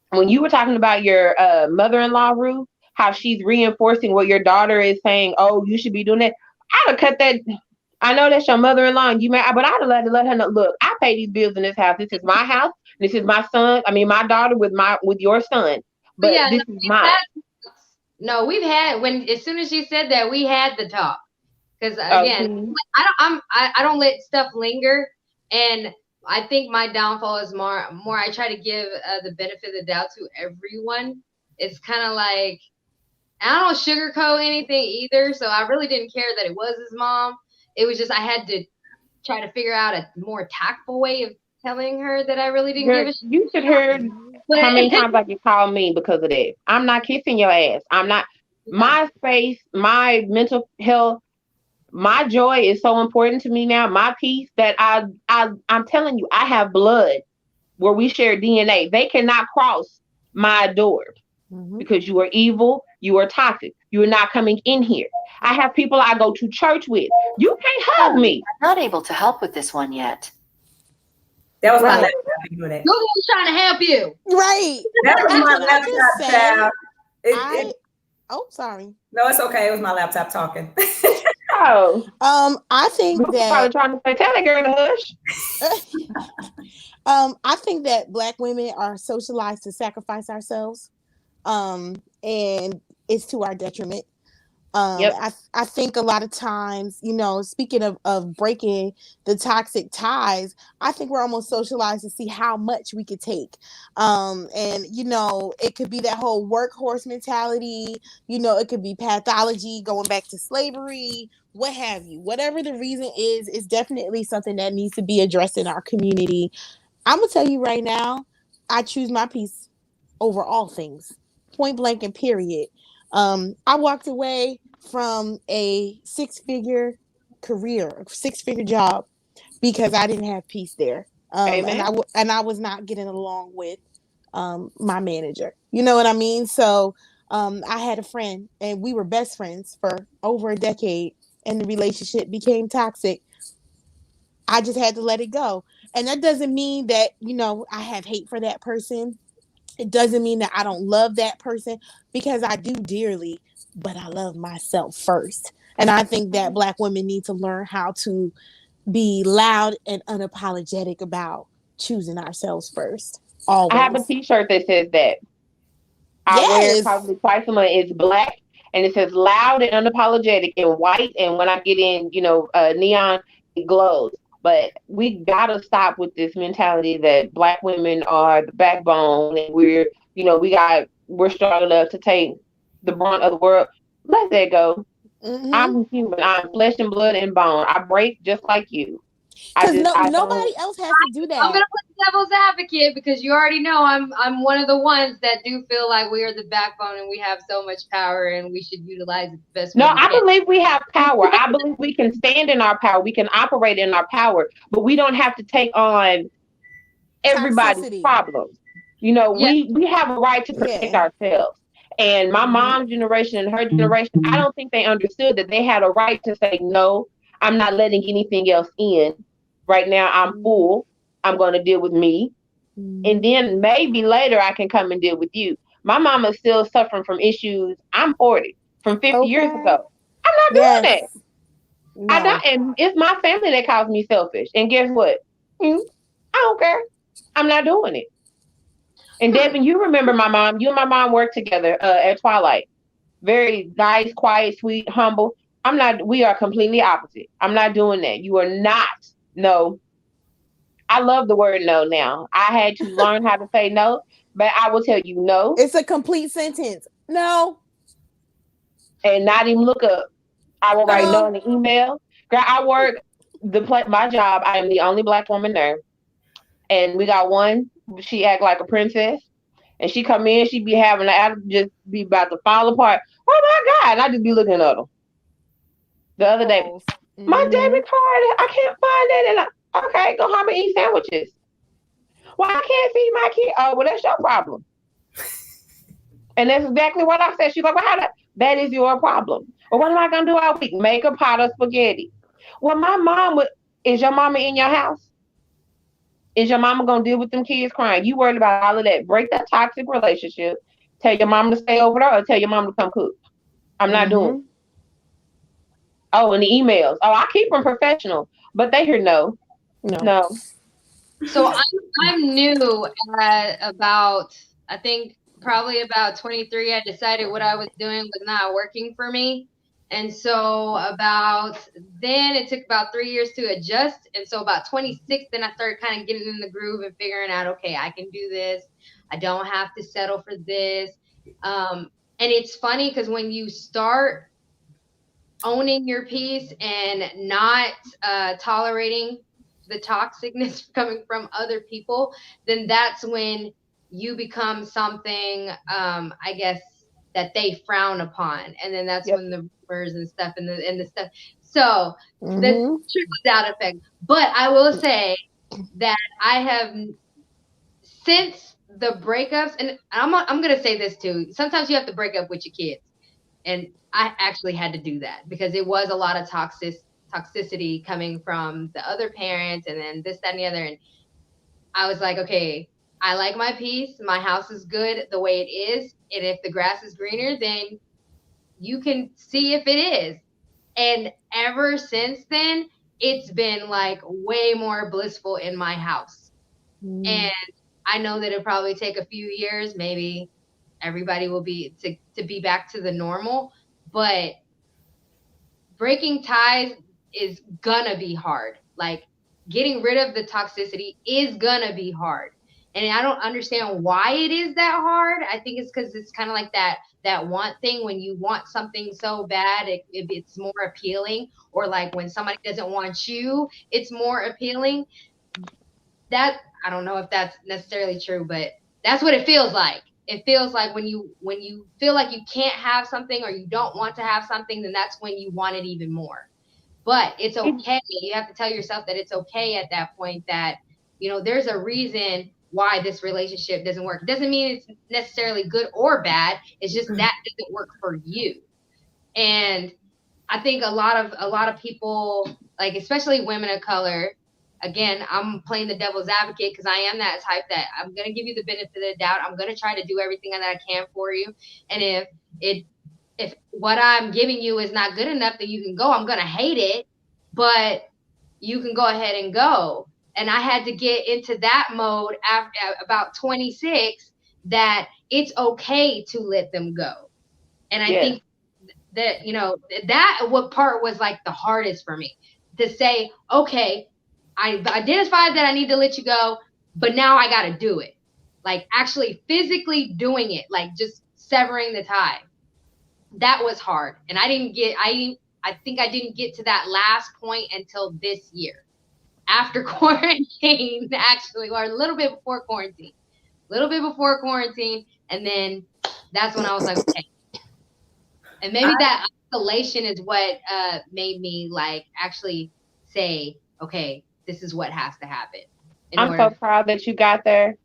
when you were talking about your mother-in-law, Ruth, how she's reinforcing what your daughter is saying, oh, you should be doing that. I'd have cut that. I know that's your mother-in-law, and but I'd have let her know, look, I pay these bills in this house. This is my house. This is my son. I mean, my daughter with your son. But yeah, this is mine. We've had, as soon as she said that, we had the talk. Because again, I don't let stuff linger. And I think my downfall is more I try to give the benefit of the doubt to everyone. It's kind of like, I don't sugarcoat anything either. So I really didn't care that it was his mom. It was just, I had to try to figure out a more tactful way of telling her that I really didn't give a shit. You should hear how many times like you call me because of that. I'm not kissing your ass. I'm not. My space, my mental health, my joy is so important to me now. My peace, that I'm telling you, I have blood where we share DNA. They cannot cross my door because you are evil. You are toxic. You are not coming in here. I have people I go to church with. You can't hug me. I'm not able to help with this one yet. That was my laptop. Who's trying to help you? Right. That was my laptop. Oh, sorry. No, it's okay. It was my laptop talking. I think that probably trying to say, tell that girl to hush. I think that Black women are socialized to sacrifice ourselves, and it's to our detriment. Yep. I think a lot of times, speaking of breaking the toxic ties, I think we're almost socialized to see how much we could take. And it could be that whole workhorse mentality, it could be pathology, going back to slavery, what have you. Whatever the reason is definitely something that needs to be addressed in our community. I'm gonna tell you right now, I choose my peace over all things, point blank and period. I walked away from a six-figure career, six-figure job, because I didn't have peace there. Amen. And I was not getting along with my manager. You know what I mean? So I had a friend, and we were best friends for over a decade, and the relationship became toxic. I just had to let it go. And that doesn't mean that, I have hate for that person. It doesn't mean that I don't love that person, because I do dearly, but I love myself first. And I think that Black women need to learn how to be loud and unapologetic about choosing ourselves first. I have a Always. T-shirt that says that. I wear it Yes. probably twice a month. It's black and it says loud and unapologetic in white. And when I get in, neon, it glows. But we gotta stop with this mentality that Black women are the backbone and we're strong enough to take the brunt of the world. Let that go. Mm-hmm. I'm human. I'm flesh and blood and bone. I break just like you. Because I don't. nobody else has to do I'm that. gonna play devil's advocate because you already know I'm one of the ones that do feel like we are the backbone and we have so much power and we should utilize it the best No, way we I can. believe we have power. I believe we can stand in our power. We can operate in our power, but we don't have to take on everybody's Toxicity. problems. Yeah, We have a right to protect Yeah. ourselves. And my Mm-hmm. mom's generation and her generation, I don't think they understood that they had a right to say, no, I'm not letting anything else in. Right now, I'm full. I'm going to deal with me. And Mm-hmm. then maybe later I can come and deal with you. My mama's still suffering from issues. I'm 40 from 50 years Okay. ago. I'm not doing that. Yes. I don't, No. and it's my family that calls me selfish. And guess what? Hmm, I don't care. I'm not doing it. And hmm. Devin, you remember my mom. You and my mom worked together at Twilight. Very nice, quiet, sweet, humble. I'm not. We are completely opposite. I'm not doing that. You are not. No. I love the word no now. I had to learn how to say no, but I will tell you no It's a complete sentence. No. and not even look up. I will write no No. in the email. Girl, I work my job. I am the only Black woman there, and we got one. She act like a princess, and she come in. She be having the just be about to fall apart. Oh my god! And I just be looking at her. The other day, Pause. my Mm-hmm. debit card, I can't find it. And okay, go home and eat sandwiches. Well, I can't feed my kid. Oh, well, that's your problem. And that's exactly what I said. She's like, well, that is your problem. Well, what am I going to do all week? Make a pot of spaghetti. Well, is your mama in your house? Is your mama going to deal with them kids crying? You worried about all of that. Break that toxic relationship. Tell your mama to stay over there or tell your mama to come cook. I'm not doing it. Mm-hmm. Oh, and the emails. Oh, I keep them professional. But they hear no. No. No. So I'm new at about, I think probably about 23. I decided what I was doing was not working for me. And so about then it took about 3 years to adjust. And so about 26, then I started kind of getting in the groove and figuring out, okay, I can do this. I don't have to settle for this. And it's funny because when you start owning your piece and not tolerating the toxicness coming from other people, then that's when you become something, I guess, that they frown upon, and then that's Yep. when the rumors and stuff and the stuff. So the Mm-hmm. trickle down effect. But I will say that I have since the breakups, and I'm gonna say this too. Sometimes you have to break up with your kids. And I actually had to do that because it was a lot of toxicity coming from the other parents and then this, that, and the other. And I was like, okay, I like my peace. My house is good the way it is. And if the grass is greener, then you can see if it is. And ever since then, it's been like way more blissful in my house. Mm-hmm. And I know that it'll probably take a few years, maybe everybody will be to be back to the normal, but breaking ties is gonna be hard. Like getting rid of the toxicity is gonna be hard. And I don't understand why it is that hard. I think it's because it's kind of like that want thing. When you want something so bad, it's more appealing. Or like when somebody doesn't want you, it's more appealing. That, I don't know if that's necessarily true, but that's what it feels like. It feels like when you feel like you can't have something or you don't want to have something, then that's when you want it even more. But it's okay. You have to tell yourself that it's okay at that point, that, you know, there's a reason why this relationship doesn't work. It doesn't mean it's necessarily good or bad. It's just that doesn't work for you. And I think a lot of people, like especially women of color, again, I'm playing the devil's advocate because I am that type that I'm going to give you the benefit of the doubt. I'm going to try to do everything that I can for you. And if what I'm giving you is not good enough that you can go, I'm going to hate it, but you can go ahead and go. And I had to get into that mode after about 26, that it's okay to let them go. And I think that, you know, that what part was like the hardest for me, to say, okay, I identified that I need to let you go, but now I got to do it. Like actually physically doing it, like just severing the tie. That was hard. And I think I didn't get to that last point until this year, after quarantine, actually, or a little bit before quarantine. And then that's when I was like, okay. And maybe that isolation is what made me like actually say, okay, this is what has to happen. I'm so proud that you got there.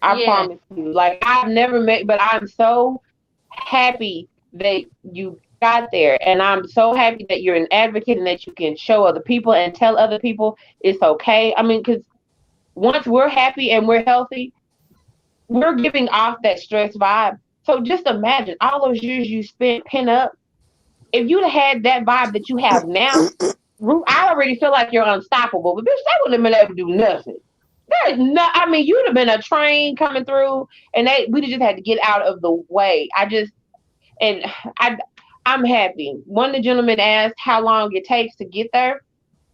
I promise you. Like, I've never met, but I'm so happy that you got there. And I'm so happy that you're an advocate and that you can show other people and tell other people it's okay. I mean, because once we're happy and we're healthy, we're giving off that stress vibe. So just imagine all those years you spent pent up. If you'd had that vibe that you have now, I already feel like you're unstoppable. But bitch, they wouldn't have been able to do nothing. There's no, I mean, you'd have been a train coming through, and we'd have just had to get out of the way. I'm happy. One of the gentlemen asked how long it takes to get there.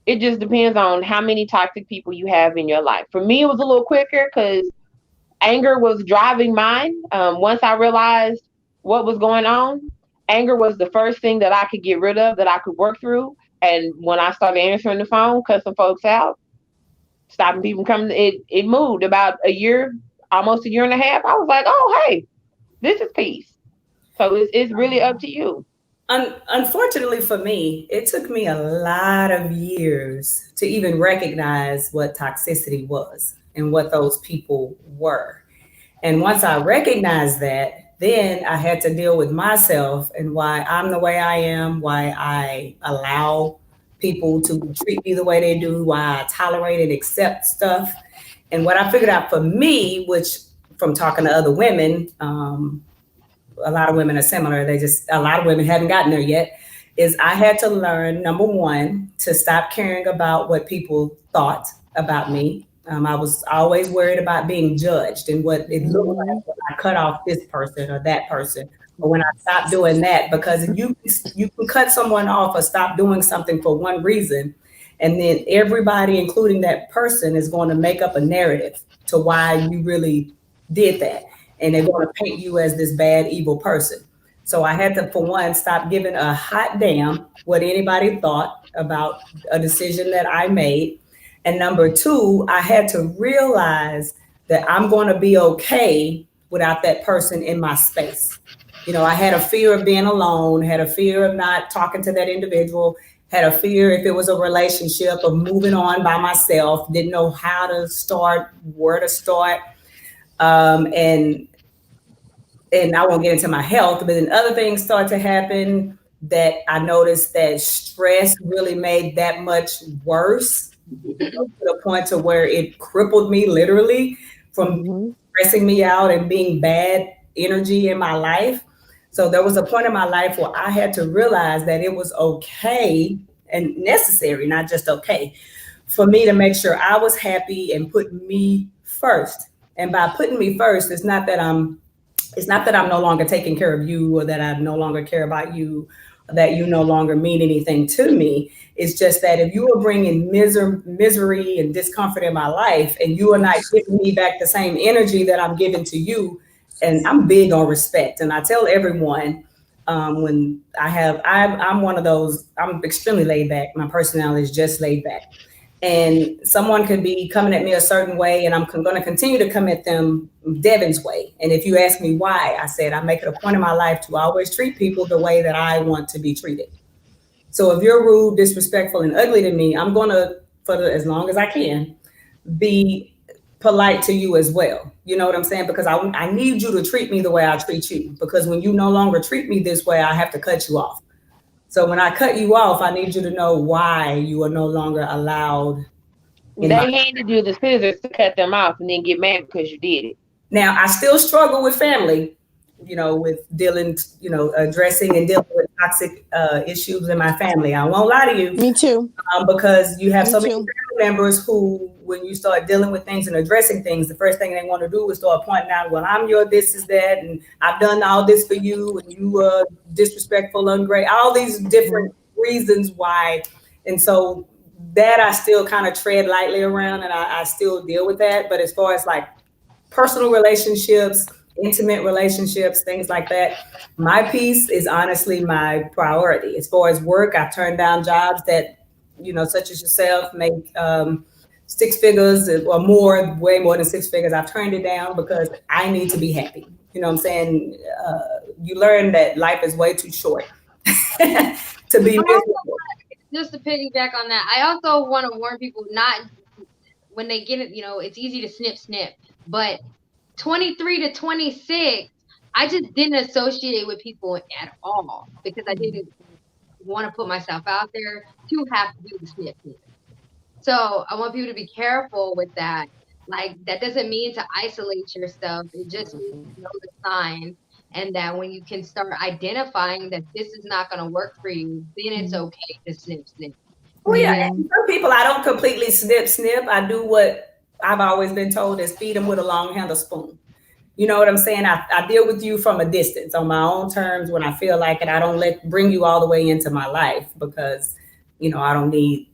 It just depends on how many toxic people you have in your life. For me, it was a little quicker because anger was driving mine. Once I realized what was going on, anger was the first thing that I could get rid of, that I could work through. And when I started answering the phone, cussing folks out, stopping people coming, it moved about a year, almost a year and a half. I was like, oh, hey, this is peace. So it's really up to you. Unfortunately for me, it took me a lot of years to even recognize what toxicity was and what those people were. And once I recognized that, then I had to deal with myself and why I'm the way I am, why I allow people to treat me the way they do, why I tolerate and accept stuff. And what I figured out for me, which from talking to other women, a lot of women are similar. A lot of women haven't gotten there yet, is I had to learn, number one, to stop caring about what people thought about me. I was always worried about being judged and what it looked like when I cut off this person or that person, or when I stopped doing that, because you can cut someone off or stop doing something for one reason, and then everybody, including that person, is going to make up a narrative to why you really did that. And they're going to paint you as this bad, evil person. So I had to, for one, stop giving a hot damn what anybody thought about a decision that I made. And number two, I had to realize that I'm going to be okay without that person in my space. You know, I had a fear of being alone, had a fear of not talking to that individual, had a fear if it was a relationship of moving on by myself, didn't know how to start, where to start. And I won't get into my health, but then other things start to happen that I noticed that stress really made that much worse, to the point to where it crippled me literally from stressing me out and being bad energy in my life. So there was a point in my life where I had to realize that it was okay and necessary, not just okay, for me to make sure I was happy and put me first. And by putting me first, it's not that I'm no longer taking care of you, or that I no longer care about you, that you no longer mean anything to me. It's just that if you are bringing misery and discomfort in my life, and you are not giving me back the same energy that I'm giving to you, and I'm big on respect, and I tell everyone when I'm one of those. I'm extremely laid back. My personality is just laid back, and someone could be coming at me a certain way, and I'm going to continue to come at them Devin's way. And if you ask me why, I said I make it a point in my life to always treat people the way that I want to be treated. So if you're rude, disrespectful, and ugly to me, I'm going to, as long as I can, be polite to you as well. You know what I'm saying? Because I need you to treat me the way I treat you. Because when you no longer treat me this way, I have to cut you off. So when I cut you off, I need you to know why you are no longer allowed in my. They handed you the scissors to cut them off and then get mad because you did it. Now, I still struggle with family, with dealing, addressing and dealing with toxic issues in my family. I won't lie to you. Me too. Because you have Me so many too. family members who, when you start dealing with things and addressing things, the first thing they want to do is start pointing out, well, I'm your this is that, and I've done all this for you, and you are disrespectful, ungrateful, all these different reasons why. And so that I still kind of tread lightly around, and I still deal with that. But as far as like personal relationships, intimate relationships, things like that, my peace is honestly my priority. As far as work, I've turned down jobs that, such as yourself, make 6 figures or more, way more than 6 figures. I've turned it down because I need to be happy. You know what I'm saying? You learn that life is way too short to be miserable. Just to piggyback on that, I also want to warn people, not when they get it, it's easy to snip, but 23 to 26, I just didn't associate with people at all because I didn't want to put myself out there to have to do the snip. So I want people to be careful with that. Like, that doesn't mean to isolate yourself. It just means to know the signs, and that when you can start identifying that this is not going to work for you, then it's okay to snip. Oh yeah, and some people I don't completely snip. I do what I've always been told is feed them with a long handle spoon. You know what I'm saying? I deal with you from a distance on my own terms when I feel like it. I don't bring you all the way into my life because, I don't need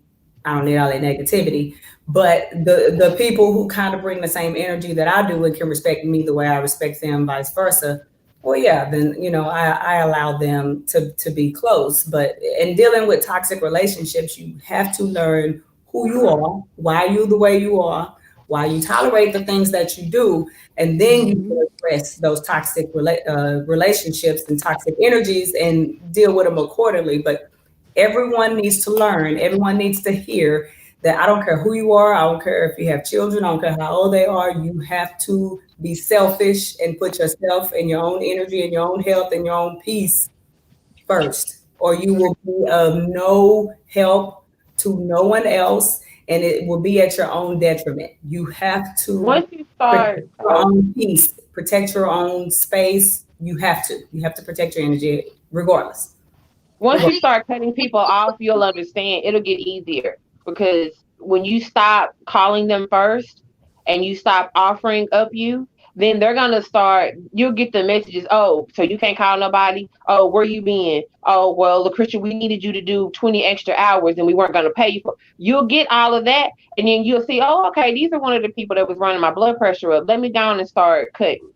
all that negativity. But the people who kind of bring the same energy that I do and can respect me the way I respect them, vice versa, well, yeah, then, I allow them to be close. But in dealing with toxic relationships, you have to learn who you are, why you the way you are, why you tolerate the things that you do, and then you can address those toxic relationships and toxic energies and deal with them accordingly. But everyone needs to learn, everyone needs to hear that I don't care who you are, I don't care if you have children, I don't care how old they are, you have to be selfish and put yourself and your own energy and your own health and your own peace first, or you will be of no help to no one else, and it will be at your own detriment. You have to Once you start protect your own peace, protect your own space. You have to protect your energy regardless. Once you start cutting people off, you'll understand it'll get easier, because when you stop calling them first and you stop offering up you, then they're going to start, you'll get the messages. Oh, so you can't call nobody. Oh, where you been? Oh, well, Lucretia, we needed you to do 20 extra hours and we weren't going to pay you for. You'll get all of that. And then you'll see, oh, okay, these are one of the people that was running my blood pressure up. Let me go and start cutting.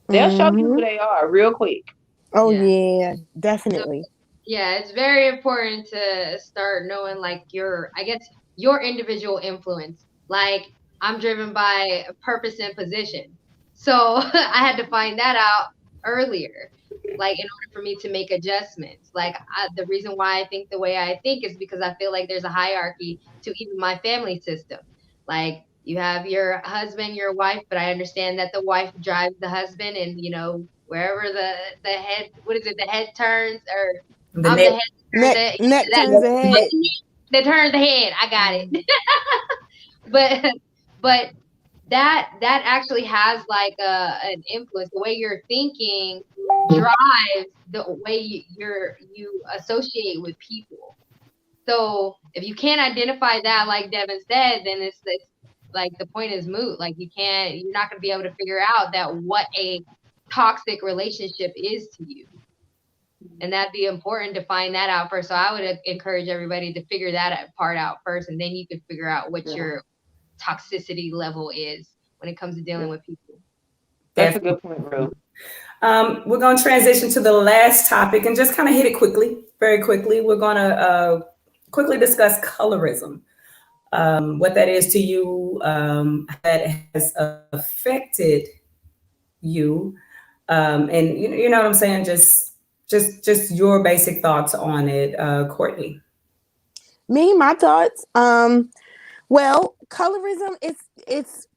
They'll show you who they are real quick. Oh yeah, definitely. Yeah, it's very important to start knowing your individual influence. Like, I'm driven by purpose and position. So I had to find that out earlier, in order for me to make adjustments. The reason why I think the way I think is because I feel like there's a hierarchy to even my family system. Like, you have your husband, your wife, but I understand that the wife drives the husband, and wherever the head, the head turns, or The I'm next, the head. Neck turns the head. That turns the head. I got it. but that actually has an influence. The way you're thinking drives the way you associate with people. So if you can't identify that, like Devin said, then it's like the point is moot. Like, you're not going to be able to figure out that what a toxic relationship is to you. And that'd be important to find that out first. So I would encourage everybody to figure that part out first, and then you can figure out what your toxicity level is when it comes to dealing with people. That's a good point, Rue. We're going to transition to the last topic and just kind of hit it quickly, very quickly. We're going to quickly discuss colorism, what that is to you, that has affected you, and you know what I'm saying. Just your basic thoughts on it, Courtney. My thoughts. Well, colorism, it's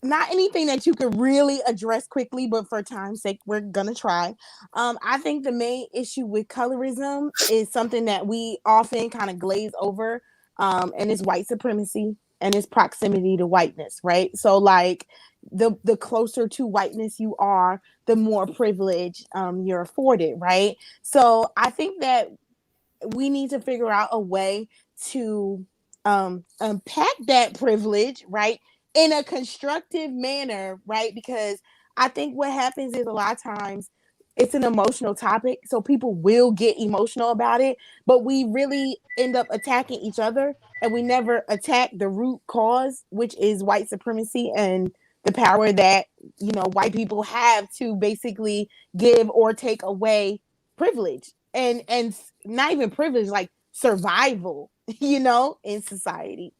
not anything that you could really address quickly, but for time's sake, we're gonna try. I think the main issue with colorism is something that we often kind of glaze over, and it's white supremacy and its proximity to whiteness, right? So like the closer to whiteness you are, the more privilege you're afforded, right? So I think that we need to figure out a way to unpack that privilege, right, in a constructive manner, right? Because I think what happens is a lot of times it's an emotional topic, so people will get emotional about it, but we really end up attacking each other, and we never attack the root cause, which is white supremacy and the power that white people have to basically give or take away privilege, and not even privilege, like survival, in society.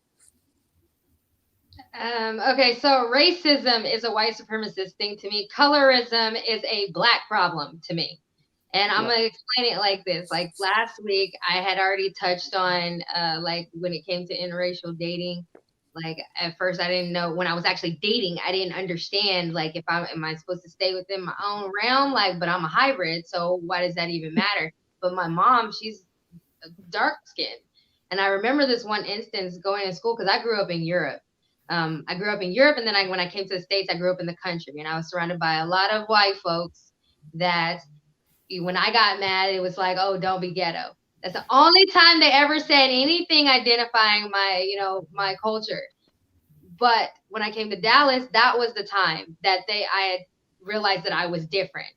Okay, so racism is a white supremacist thing to me. Colorism is a black problem to me. And I'm going to explain it like this. Like last week, I had already touched on, like when it came to interracial dating, like at first I didn't know, when I was actually dating, I didn't understand, like, am I supposed to stay within my own realm? Like, but I'm a hybrid, so why does that even matter? But my mom, she's dark skinned. And I remember this one instance going to school, because I grew up in Europe. I grew up in Europe, and then when I came to the States, I grew up in the country, and I was surrounded by a lot of white folks that when I got mad, it was like, oh, don't be ghetto. That's the only time they ever said anything identifying my culture. But when I came to Dallas, that was the time that I had realized that I was different.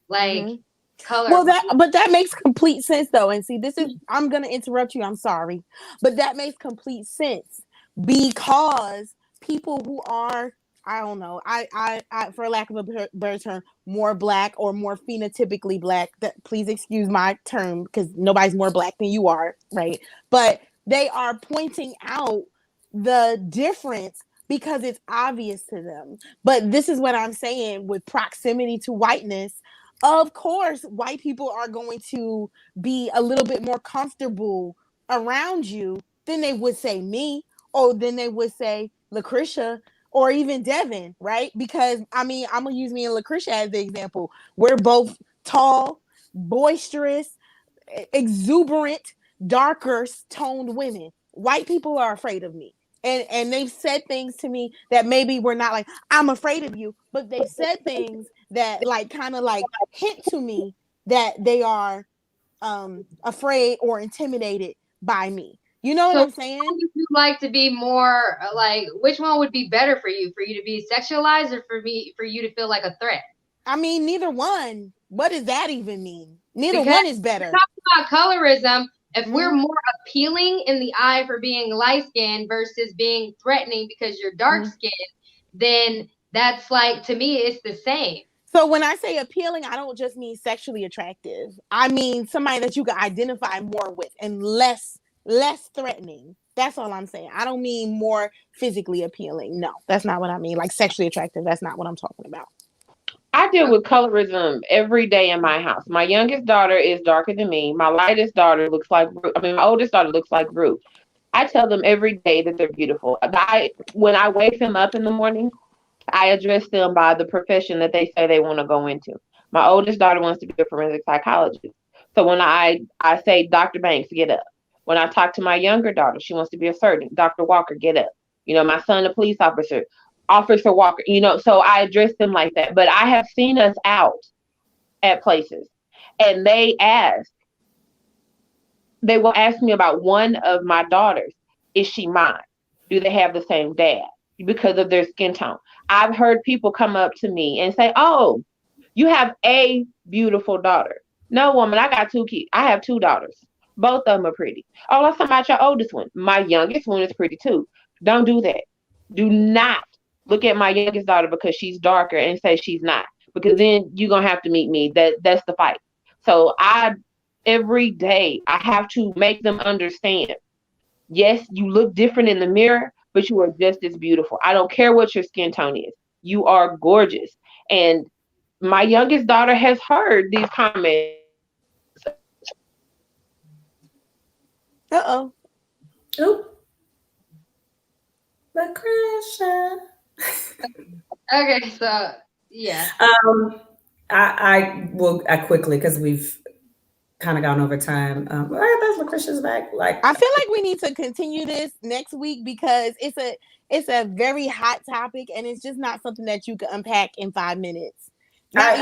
Like color. Well, that makes complete sense though. And see, I'm going to interrupt you. I'm sorry, but that makes complete sense because people who are, I don't know, I for lack of a better term, more black or more phenotypically black, that, please excuse my term, because nobody's more black than you are, right? But they are pointing out the difference because it's obvious to them. But this is what I'm saying with proximity to whiteness. Of course, white people are going to be a little bit more comfortable around you than they would say me, or than they would say Lucretia, or even Devin, right? Because I'm gonna use me and Lucretia as the example. We're both tall, boisterous, exuberant, darker toned women. White people are afraid of me. And they've said things to me that maybe we're not like, I'm afraid of you, but they've said things that like kind of like hint to me that they are afraid or intimidated by me. You know what I'm saying? Would you like to be more like, which one would be better for you to be sexualized, or for you to feel like a threat? I mean, neither one. What does that even mean? Neither one is better. Talking about colorism, if we're more appealing in the eye for being light skinned versus being threatening because you're dark skinned, then that's like, to me, it's the same. So when I say appealing, I don't just mean sexually attractive. I mean somebody that you can identify more with and less threatening. That's all I'm saying. I don't mean more physically appealing. No, that's not what I mean. Like sexually attractive, that's not what I'm talking about. I deal with colorism every day in my house. My youngest daughter is darker than me. My oldest daughter looks like Ruth. I tell them every day that they're beautiful. When I wake them up in the morning, I address them by the profession that they say they want to go into. My oldest daughter wants to be a forensic psychologist. So when I say, Dr. Banks, get up. When I talk to my younger daughter, she wants to be a surgeon. Dr. Walker, get up. My son, a police officer. Officer Walker, so I address them like that. But I have seen us out at places, and they will ask me about one of my daughters. Is she mine? Do they have the same dad? Because of their skin tone. I've heard people come up to me and say, oh, you have a beautiful daughter. No, woman, I got 2 kids. I have 2 daughters. Both of them are pretty. Oh, let's talk about your oldest one. My youngest one is pretty too. Don't do that. Do not look at my youngest daughter because she's darker and say she's not. Because then you're gonna have to meet me. That's the fight. So I every day I have to make them understand. Yes, you look different in the mirror, but you are just as beautiful. I don't care what your skin tone is. You are gorgeous. And my youngest daughter has heard these comments Uh-oh. Oop, Lucretia. Okay, so yeah. I quickly, because we've kind of gone over time. All right, that's Lucretia's back. Like, I feel like we need to continue this next week because it's a very hot topic and it's just not something that you can unpack in 5 minutes. Not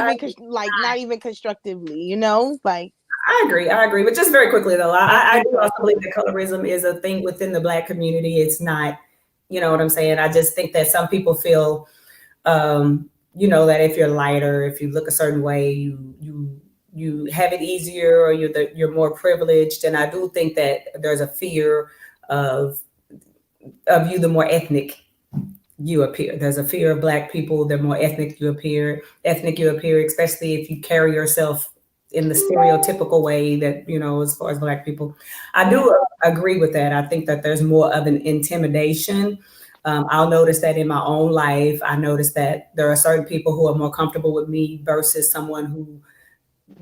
even constructively, like. I agree. But just very quickly though, I do also believe that colorism is a thing within the Black community. It's not, you know what I'm saying? I just think that some people feel, that if you're lighter, if you look a certain way, you have it easier, or you're more privileged. And I do think that there's a fear of you, the more ethnic you appear. There's a fear of Black people, the more ethnic you appear, especially if you carry yourself in the stereotypical way that, as far as Black people. I do agree with that. I think that there's more of an intimidation. I'll notice that in my own life. I notice that there are certain people who are more comfortable with me versus someone who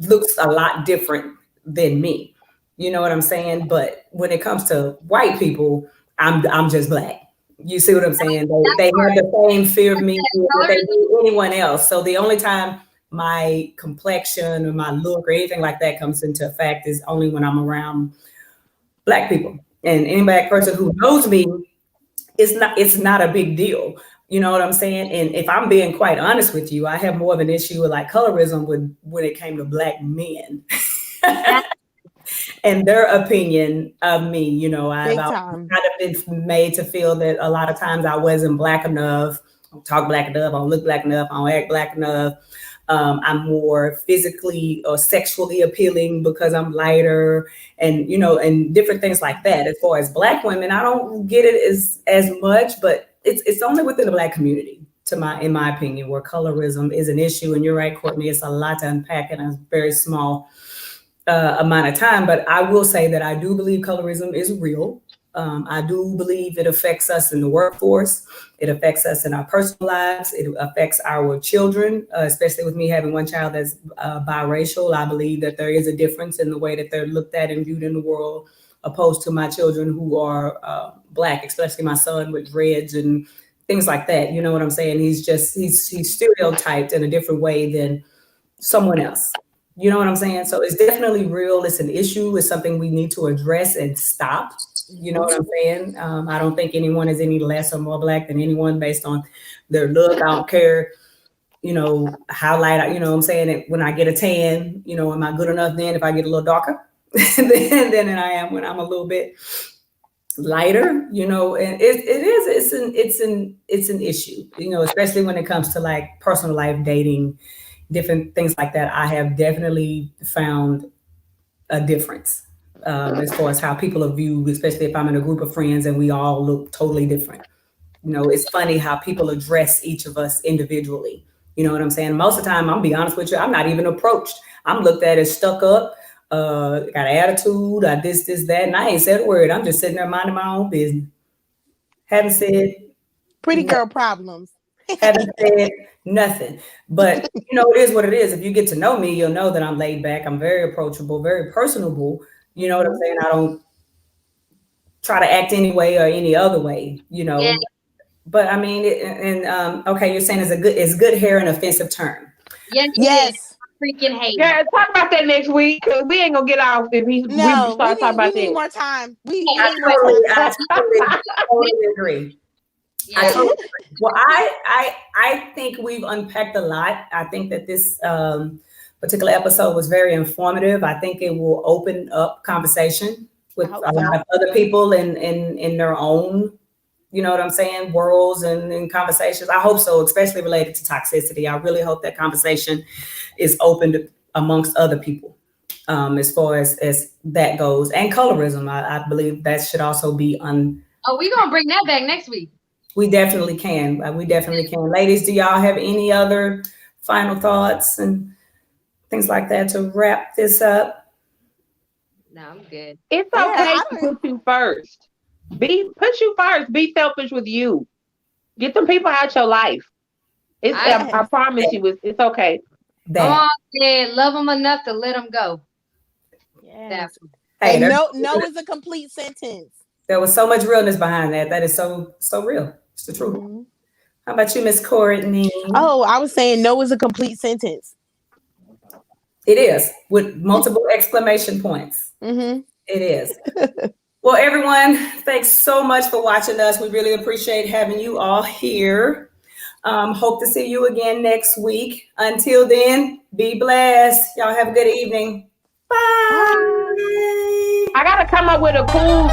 looks a lot different than me. You know what I'm saying? But when it comes to white people, I'm just Black. You see what I'm saying? They have the same fear of me that they do anyone else. So the only time my complexion or my look or anything like that comes into effect is only when I'm around Black people. And any Black person who knows me, it's not a big deal. You know what I'm saying? And if I'm being quite honest with you, I have more of an issue with like colorism when it came to Black men. And their opinion of me, I've kind of been made to feel that a lot of times I wasn't Black enough, I don't talk Black enough, I don't look Black enough, I don't act Black enough. I'm more physically or sexually appealing because I'm lighter, and and different things like that. As far as Black women, I don't get it as much, but it's only within the Black community, in my opinion, where colorism is an issue. And you're right, Courtney, it's a lot to unpack in a very small amount of time. But I will say that I do believe colorism is real. I do believe it affects us in the workforce. It affects us in our personal lives. It affects our children, especially with me having one child that's biracial. I believe that there is a difference in the way that they're looked at and viewed in the world, opposed to my children who are Black, especially my son with dreads and things like that. You know what I'm saying? He's stereotyped in a different way than someone else. You know what I'm saying? So it's definitely real. It's an issue. It's something we need to address and stop. You know what I'm saying? I don't think anyone is any less or more Black than anyone based on their look. I don't care, how light, you know what I'm saying? When I get a tan, am I good enough then if I get a little darker than I am when I'm a little bit lighter, and it's an issue, especially when it comes to like personal life, dating, different things like that. I have definitely found a difference as far as how people are viewed, especially if I'm in a group of friends and we all look totally different. It's funny how people address each of us individually. You know what I'm saying? Most of the time, I'm be honest with you, I'm not even approached. I'm looked at as stuck up, got an attitude, or this, that, and I ain't said a word. I'm just sitting there minding my own business. Haven't said pretty girl problems. Haven't said nothing. But it is what it is. If you get to know me, you'll know that I'm laid back. I'm very approachable, very personable. You know what I'm saying? I don't try to act any way or any other way, Yeah. But I mean, okay, you're saying is good hair an offensive term? Yes. Freaking hate. Yeah, talk about that next week, because we ain't gonna get off if we start talking about that. We need more time. I totally agree. Yeah. Well, I think we've unpacked a lot. I think that this particular episode was very informative. I think it will open up conversation with a lot of other people in their own, you know what I'm saying, worlds and conversations. I hope so, especially related to toxicity. I really hope that conversation is opened amongst other people. as far as that goes. And colorism, I believe that should also be Oh, we're gonna bring that back next week. we definitely can. We definitely can. Ladies, do y'all have any other final thoughts and things like that to wrap this up? No, I'm good. It's Yeah, okay to put you first. Put you first. Be selfish with you. Get them people out your life. I promise you, it's okay. Come on, kid. Love them enough to let them go. Yes. Hey, And no is a complete sentence. there was so much realness behind that. That is so real. It's the truth. Mm-hmm. How about you, Miss Courtney? Oh, I was saying no is a complete sentence. It is, with multiple exclamation points. Mm-hmm. It is. Well, everyone, thanks so much for watching us. We really appreciate having you all here. Hope to see you again next week. Until then, be blessed. Y'all have a good evening. Bye. I gotta come up with a cool